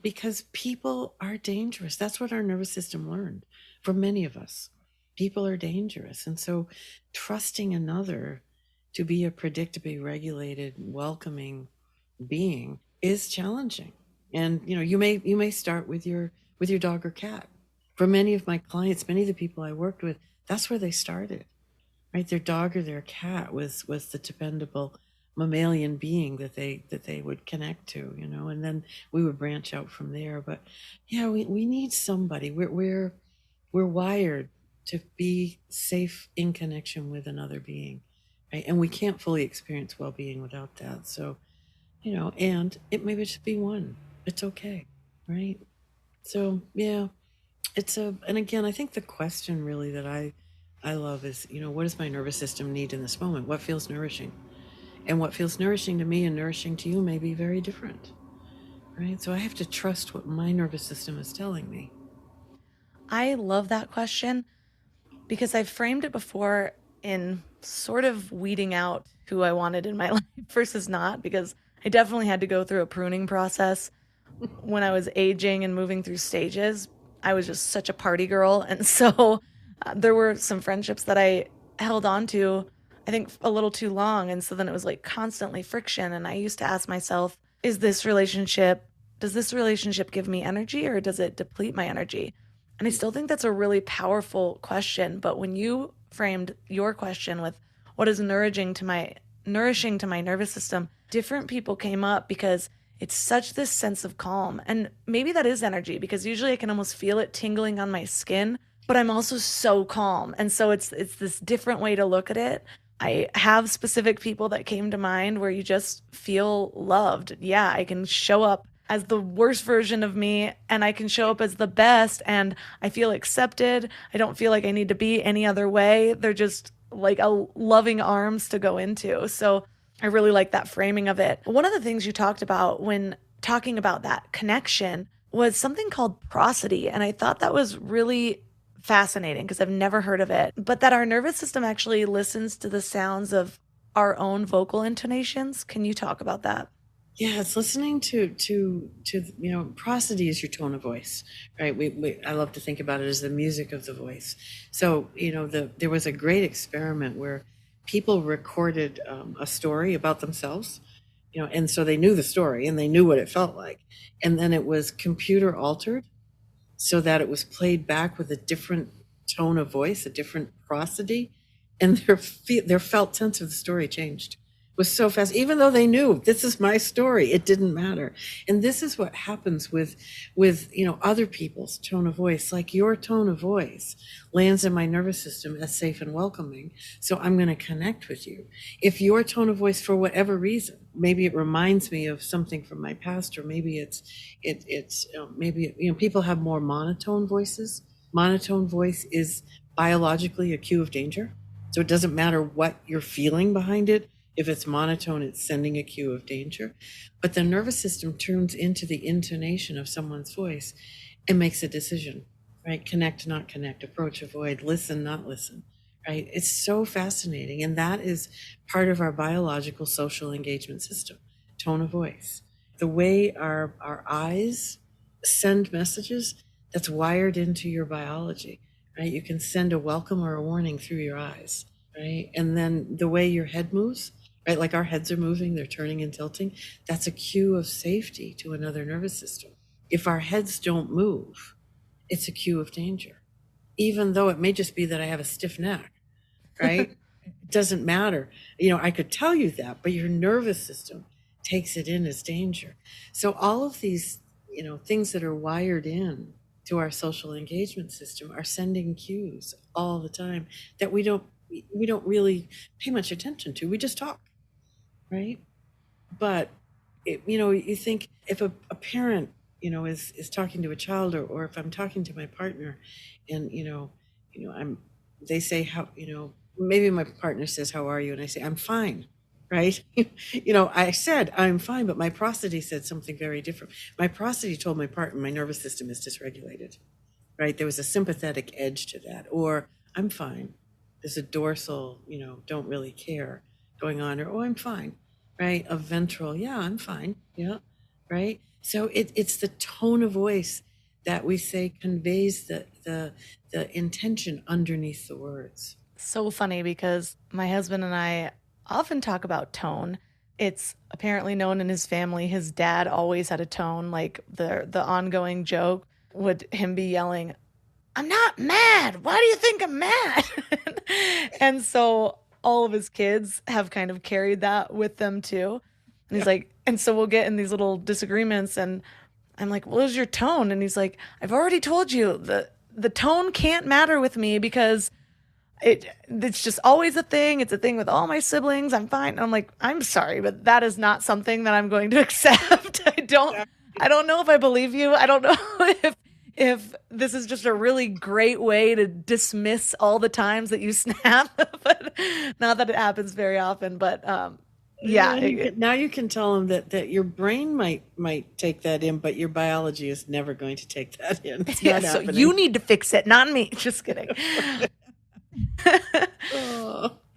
because people are dangerous. That's what our nervous system learned for many of us. People are dangerous. And so trusting another to be a predictably regulated, welcoming being is challenging. And, you may start with your dog or cat. For many of my clients, many of the people I worked with, that's where they started, right? Their dog or their cat was the dependable mammalian being that they would connect to, and then we would branch out from there. But yeah, we need somebody. We're wired to be safe in connection with another being, right? And we can't fully experience well-being without that. So, and it maybe just be one. It's okay, right? So yeah, and again, I think the question really that I love is, what does my nervous system need in this moment? What feels nourishing? And what feels nourishing to me and nourishing to you may be very different, right? So I have to trust what my nervous system is telling me. I love that question because I've framed it before in sort of weeding out who I wanted in my life versus not, because I definitely had to go through a pruning process when I was aging and moving through stages. I was just such a party girl. And so there were some friendships that I held on to, I think, a little too long. And so then it was like constantly friction. And I used to ask myself, does this relationship give me energy or does it deplete my energy? And I still think that's a really powerful question. But when you framed your question with what is nourishing to my nervous system, different people came up because it's such this sense of calm. And maybe that is energy, because usually I can almost feel it tingling on my skin, but I'm also so calm. And so it's this different way to look at it. I have specific people that came to mind where you just feel loved. Yeah, I can show up as the worst version of me and I can show up as the best and I feel accepted. I don't feel like I need to be any other way. They're just like a loving arms to go into. So I really like that framing of it. One of the things you talked about when talking about that connection was something called prosody. And I thought that was really fascinating because I've never heard of it, but that our nervous system actually listens to the sounds of our own vocal intonations. Can you talk about that? Yeah, it's listening to prosody is your tone of voice, right? I love to think about it as the music of the voice. So, there was a great experiment where people recorded a story about themselves, and so they knew the story and they knew what it felt like. And then it was computer altered so that it was played back with a different tone of voice, a different prosody, and their felt sense of the story changed. It was so fast, even though they knew this is my story, it didn't matter. And this is what happens with other people's tone of voice. Like your tone of voice lands in my nervous system as safe and welcoming, so I'm going to connect with you. If your tone of voice, for whatever reason, maybe it reminds me of something from my past, or maybe people have more monotone voices. Monotone voice is biologically a cue of danger, so it doesn't matter what you're feeling behind it. If it's monotone, it's sending a cue of danger. But the nervous system turns into the intonation of someone's voice and makes a decision, right? Connect, not connect, approach, avoid, listen, not listen, right? It's so fascinating. And that is part of our biological social engagement system, tone of voice. The way our eyes send messages, that's wired into your biology, right? You can send a welcome or a warning through your eyes, right? And then the way your head moves, right? Like our heads are moving, they're turning and tilting. That's a cue of safety to another nervous system. If our heads don't move, it's a cue of danger, even though it may just be that I have a stiff neck, right? It doesn't matter. I could tell you that, but your nervous system takes it in as danger. So all of these, things that are wired in to our social engagement system are sending cues all the time that we don't really pay much attention to. We just talk, right? But you think if a parent, is talking to a child, or if I'm talking to my partner, and they say how, maybe my partner says, "How are you?" And I say, "I'm fine." Right? I said I'm fine, but my prosody said something very different. My prosody told my partner my nervous system is dysregulated. Right? There was a sympathetic edge to that. Or I'm fine. There's a dorsal, don't really care going on. Or, oh, I'm fine. Right? A ventral, yeah, I'm fine. Yeah. Right? So it's the tone of voice that we say conveys the intention underneath the words. So funny because my husband and I often talk about tone. It's apparently known in his family. His dad always had a tone, like the ongoing joke would him be yelling, "I'm not mad. Why do you think I'm mad?" And so all of his kids have kind of carried that with them too. And he's like, and so we'll get in these little disagreements and I'm like, "What is your tone?" And he's like, "I've already told you the tone can't matter with me because it's just always a thing. It's a thing with all my siblings. I'm fine." And I'm like, "I'm sorry, but that is not something that I'm going to accept." I don't know if I believe you. I don't know if this is just a really great way to dismiss all the times that you snap, but not that it happens very often, but yeah. Now you can tell them that your brain might take that in, but your biology is never going to take that in. It's not So happening. you need to fix it, not me. Just kidding.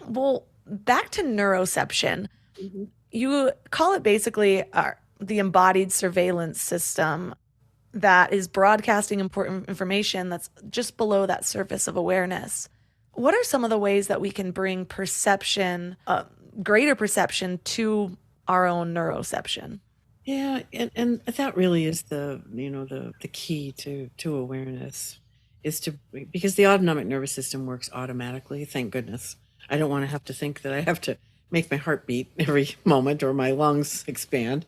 Well, back to neuroception. Mm-hmm. You call it basically the embodied surveillance system that is broadcasting important information that's just below that surface of awareness. What are some of the ways that we can bring perception, greater perception to our own neuroception? Yeah, and that really is the key to awareness, is because the autonomic nervous system works automatically. Thank goodness. I don't want to have to think that I have to make my heart beat every moment or my lungs expand.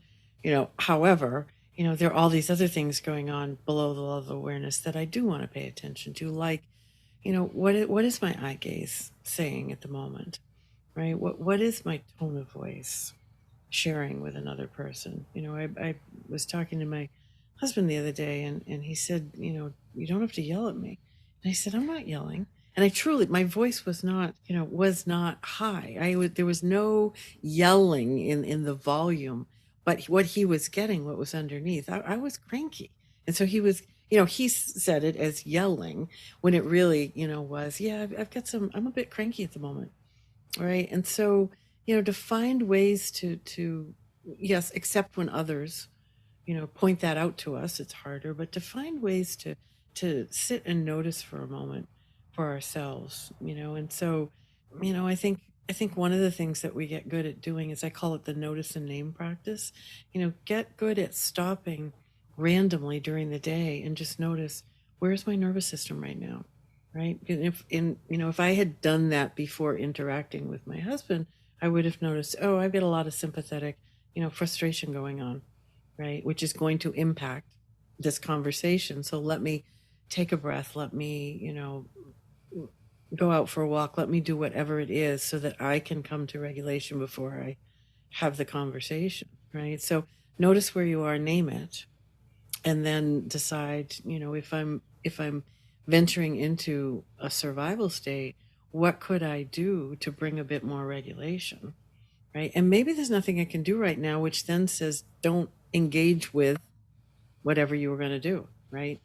However, there are all these other things going on below the level of awareness that I do want to pay attention to, like, what is my eye gaze saying at the moment, right? What is my tone of voice sharing with another person? I was talking to my husband the other day, and he said, "You don't have to yell at me." And I said, "I'm not yelling." And I truly, my voice was not high. There was no yelling in the volume, but what he was getting, what was underneath, I was cranky. And so he said it as yelling when it really, was, yeah, I'm a bit cranky at the moment. Right. And so, to find ways to, yes, except when others, point that out to us, it's harder, but to find ways to sit and notice for a moment for ourselves, and so, I think one of the things that we get good at doing is, I call it the notice and name practice. Get good at stopping randomly during the day and just notice, where's my nervous system right now? Right. And if I had done that before interacting with my husband, I would have noticed, oh, I've got a lot of sympathetic, frustration going on, right? Which is going to impact this conversation. So let me take a breath. Let me, go out for a walk. Let me do whatever it is so that I can come to regulation before I have the conversation, right? So notice where you are, name it, and then decide, if I'm venturing into a survival state, what could I do to bring a bit more regulation? right? And maybe there's nothing I can do right now, which then says, don't engage with whatever you were going to do, right?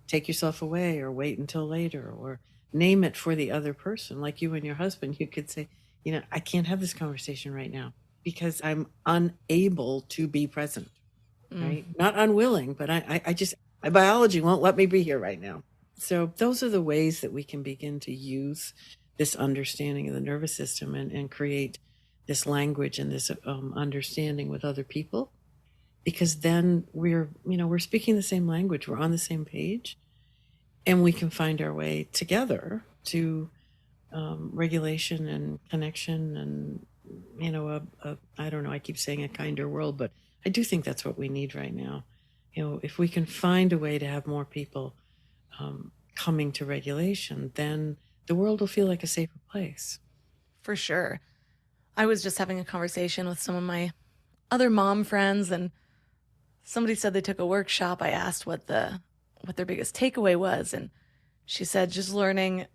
Take yourself away or wait until later or name it for the other person. Like you and your husband, you could say, I can't have this conversation right now because I'm unable to be present, right? Not unwilling, but I just, my biology won't let me be here right now. So those are the ways that we can begin to use this understanding of the nervous system and create this language and this understanding with other people, because then we're speaking the same language, we're on the same page, and we can find our way together to regulation and connection and I don't know, I keep saying a kinder world, but I do think that's what we need right now. If we can find a way to have more people coming to regulation, then the world will feel like a safer place. For sure. I was just having a conversation with some of my other mom friends, and somebody said they took a workshop. I asked what their biggest takeaway was, and she said just learning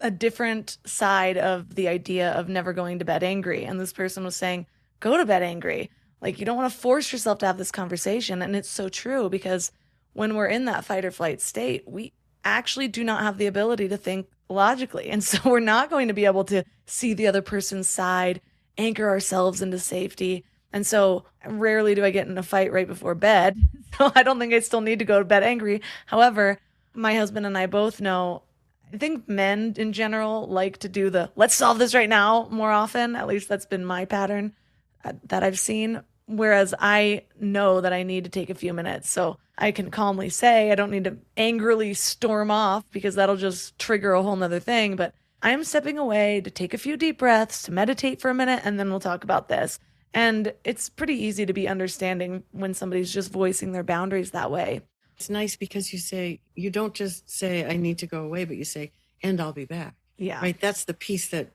a different side of the idea of never going to bed angry. And this person was saying, go to bed angry. Like, you don't want to force yourself to have this conversation. And it's so true, because when we're in that fight or flight state, we actually do not have the ability to think logically. And so we're not going to be able to see the other person's side, anchor ourselves into safety. And so rarely do I get in a fight right before bed. So I don't think I still need to go to bed angry. However, my husband and I both know, I think men in general like to do the let's solve this right now more often. At least that's been my pattern that I've seen. Whereas I know that I need to take a few minutes. So I can calmly say, I don't need to angrily storm off, because that'll just trigger a whole nother thing. But I'm stepping away to take a few deep breaths, to meditate for a minute, and then we'll talk about this. And it's pretty easy to be understanding when somebody's just voicing their boundaries that way. It's nice because you don't just say, I need to go away, but you say, and I'll be back. Yeah. Right. That's the piece that,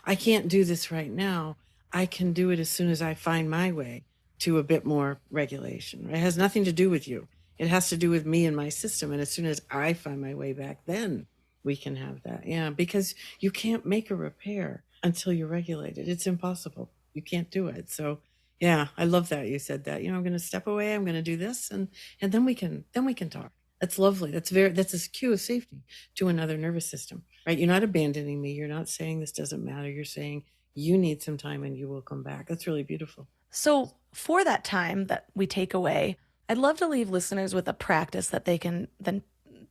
I can't do this right now. I can do it as soon as I find my way to a bit more regulation. Right? It has nothing to do with you. It has to do with me and my system. And as soon as I find my way back, then we can have that. Yeah. Because you can't make a repair until you're regulated. It's impossible. You can't do it. So yeah, I love that you said that. I'm going to step away. I'm going to do this, and then we can talk. That's lovely. That's a cue of safety to another nervous system, right? You're not abandoning me. You're not saying this doesn't matter. You're saying you need some time and you will come back. That's really beautiful. So for that time that we take away, I'd love to leave listeners with a practice that they can then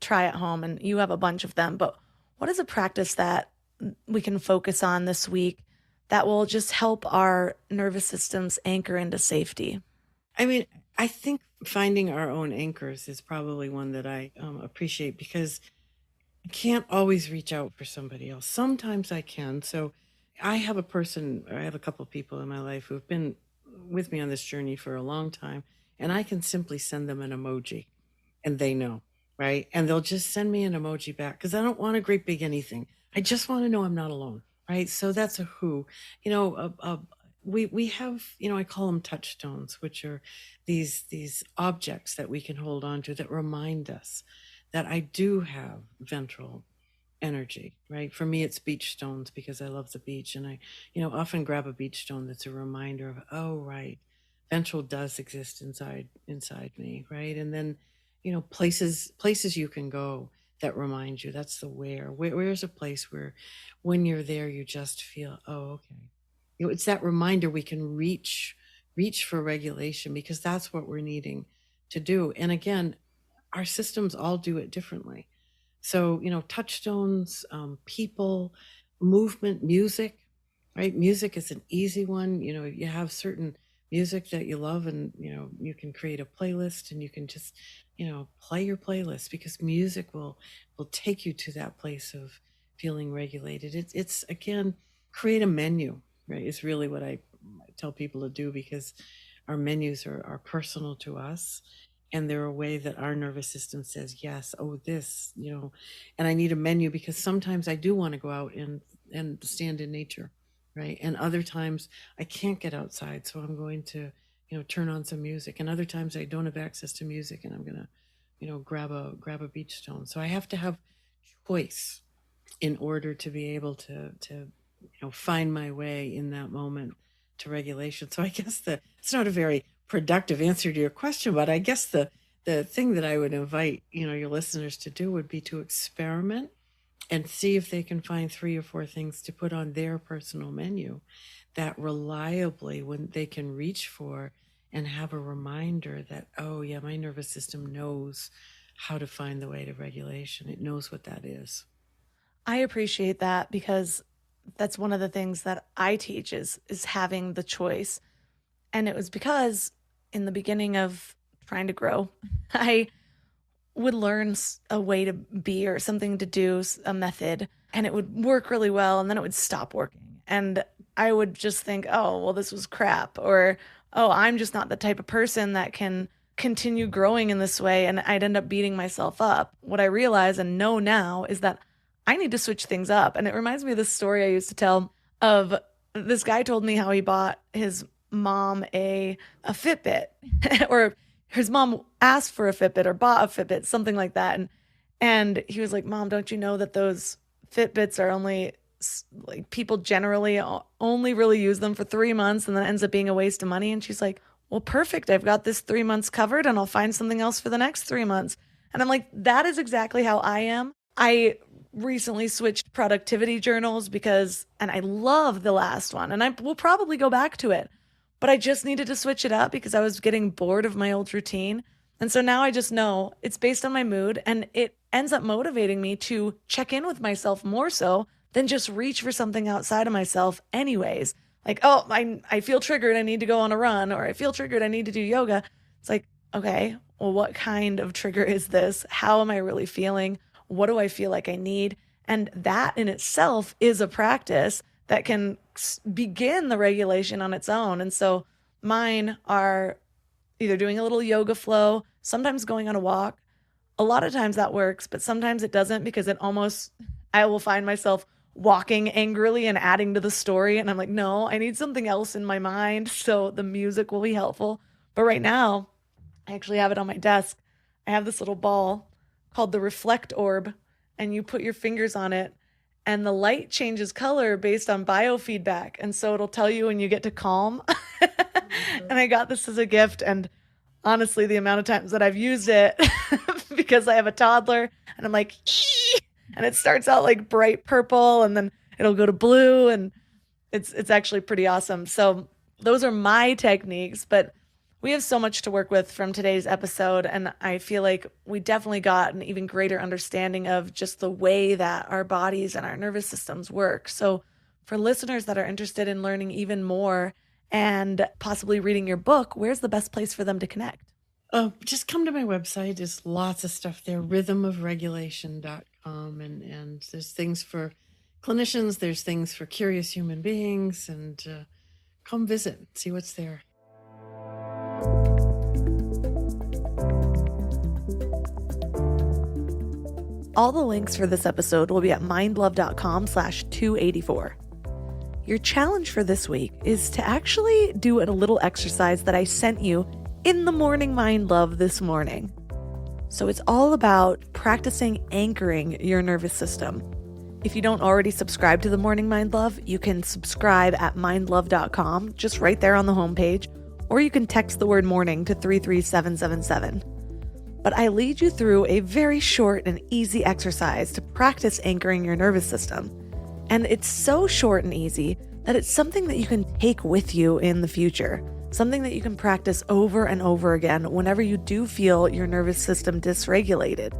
try at home. And you have a bunch of them, but what is a practice that we can focus on this week that will just help our nervous systems anchor into safety? I mean, I think finding our own anchors is probably one that I appreciate, because I can't always reach out for somebody else. Sometimes I can. So I have a couple of people in my life who have been with me on this journey for a long time, and I can simply send them an emoji and they know, right? And they'll just send me an emoji back, because I don't want a great big anything. I just want to know I'm not alone. Right. So that's a who, we have, I call them touchstones, which are these objects that we can hold on to that remind us that I do have ventral energy, right? For me, it's beach stones, because I love the beach. And I, often grab a beach stone that's a reminder of, oh, right, ventral does exist inside me, right? And then, places you can go that remind you. That's the where's a place where when you're there, you just feel, oh, okay. It's that reminder we can reach for regulation, because that's what we're needing to do. And again, our systems all do it differently. So, touchstones, people, movement, music, right? Music is an easy one. You have certain music that you love, and, you can create a playlist, and you can just, play your playlist, because music will take you to that place of feeling regulated. It's again, create a menu, right? It's really what I tell people to do, because our menus are personal to us, and they're a way that our nervous system says, yes, oh, this, and I need a menu, because sometimes I do want to go out and stand in nature, right? And other times I can't get outside, so I'm going to, turn on some music. And other times I don't have access to music, and I'm going to, grab a beach stone. So I have to have choice in order to be able to find my way in that moment to regulation. So I guess it's not a very productive answer to your question, but I guess the thing that I would invite, your listeners to do would be to experiment and see if they can find 3 or 4 things to put on their personal menu that reliably when they can reach for and have a reminder that, oh yeah, my nervous system knows how to find the way to regulation. It knows what that is. I appreciate that because that's one of the things that I teach is having the choice. And it was because in the beginning of trying to grow, I would learn a way to be or something to do, a method, and it would work really well, and then it would stop working. And I would just think, oh, well, this was crap, or, oh, I'm just not the type of person that can continue growing in this way, and I'd end up beating myself up. What I realize and know now is that I need to switch things up. And it reminds me of this story I used to tell of this guy told me how he bought his mom a Fitbit or his mom asked for a Fitbit or bought a Fitbit, something like that. And he was like, Mom, don't you know that those Fitbits are only like people generally only really use them for 3 months and then it ends up being a waste of money? And she's like, well, perfect. I've got this 3 months covered and I'll find something else for the next 3 months. And I'm like, that is exactly how I am. I recently switched productivity journals and I love the last one and I will probably go back to it. But I just needed to switch it up because I was getting bored of my old routine. And so now I just know it's based on my mood and it ends up motivating me to check in with myself more so than just reach for something outside of myself anyways. Like, oh, I feel triggered, I need to go on a run, or I feel triggered, I need to do yoga. It's like, okay, well, what kind of trigger is this? How am I really feeling? What do I feel like I need? And that in itself is a practice that can begin the regulation on its own. And so mine are either doing a little yoga flow, sometimes going on a walk. A lot of times that works, but sometimes it doesn't because I will find myself walking angrily and adding to the story. And I'm like, no, I need something else in my mind. So the music will be helpful. But right now, I actually have it on my desk. I have this little ball called the Reflect Orb, and you put your fingers on it and the light changes color based on biofeedback. And so it'll tell you when you get to calm. And I got this as a gift. And honestly, the amount of times that I've used it because I have a toddler and I'm like, and it starts out like bright purple and then it'll go to blue. And it's actually pretty awesome. So those are my techniques, but we have so much to work with from today's episode, and I feel like we definitely got an even greater understanding of just the way that our bodies and our nervous systems work. So for listeners that are interested in learning even more and possibly reading your book, where's the best place for them to connect? Just come to my website. There's lots of stuff there, rhythmofregulation.com, and there's things for clinicians, there's things for curious human beings, and come visit, see what's there. All the links for this episode will be at mindlove.com/284. Your challenge for this week is to actually do a little exercise that I sent you in the morning Mind Love this morning. So it's all about practicing anchoring your nervous system. If you don't already subscribe to the Morning Mind Love, you can subscribe at mindlove.com, just right there on the homepage, or you can text the word morning to 33777. But I lead you through a very short and easy exercise to practice anchoring your nervous system. And it's so short and easy that it's something that you can take with you in the future, something that you can practice over and over again whenever you do feel your nervous system dysregulated.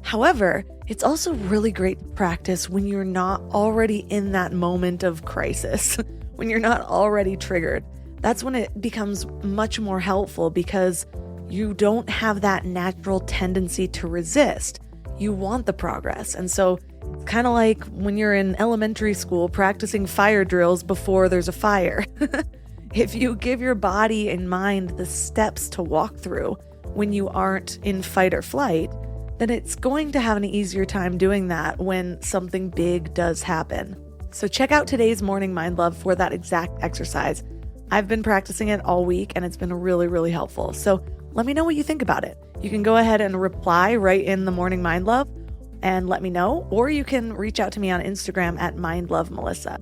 However, it's also really great to practice when you're not already in that moment of crisis, when you're not already triggered. That's when it becomes much more helpful because you don't have that natural tendency to resist. You want the progress. And so it's kind of like when you're in elementary school practicing fire drills before there's a fire. If you give your body and mind the steps to walk through when you aren't in fight or flight, then it's going to have an easier time doing that when something big does happen. So check out today's Morning Mind Love for that exact exercise. I've been practicing it all week and it's been really, really helpful. So let me know what you think about it. You can go ahead and reply right in the Morning Mind Love and let me know, or you can reach out to me on Instagram at mindlovemelissa.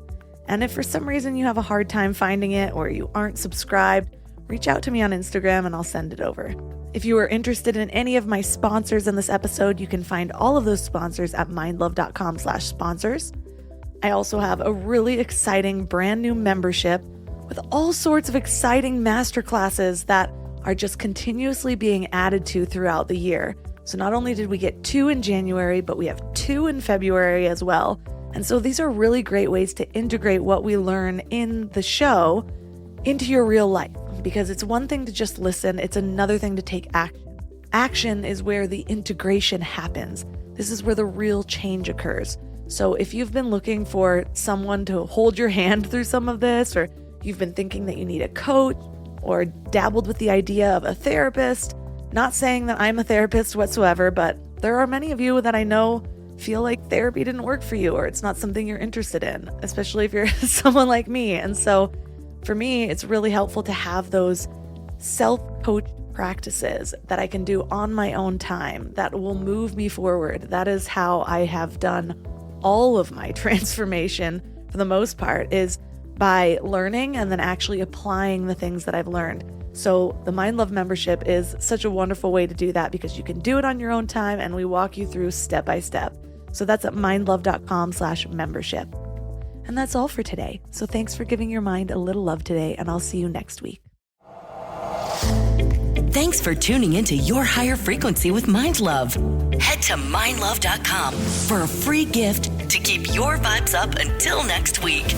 And if for some reason you have a hard time finding it or you aren't subscribed, reach out to me on Instagram and I'll send it over. If you are interested in any of my sponsors in this episode, you can find all of those sponsors at mindlove.com/sponsors. I also have a really exciting brand new membership with all sorts of exciting masterclasses that are just continuously being added to throughout the year. So not only did we get 2 in January, but we have 2 in February as well. And so these are really great ways to integrate what we learn in the show into your real life, because it's one thing to just listen, it's another thing to take action. Action is where the integration happens. This is where the real change occurs. So if you've been looking for someone to hold your hand through some of this, or you've been thinking that you need a coach, or dabbled with the idea of a therapist, not saying that I'm a therapist whatsoever, but there are many of you that I know feel like therapy didn't work for you, or it's not something you're interested in, especially if you're someone like me. And so for me, it's really helpful to have those self-coached practices that I can do on my own time that will move me forward. That is how I have done all of my transformation for the most part, is by learning and then actually applying the things that I've learned. So the Mind Love membership is such a wonderful way to do that, because you can do it on your own time and we walk you through step by step. So that's at mindlove.com/membership. And that's all for today. So thanks for giving your mind a little love today, and I'll see you next week. Thanks for tuning into Your Higher Frequency with Mind Love. Head to mindlove.com for a free gift to keep your vibes up until next week.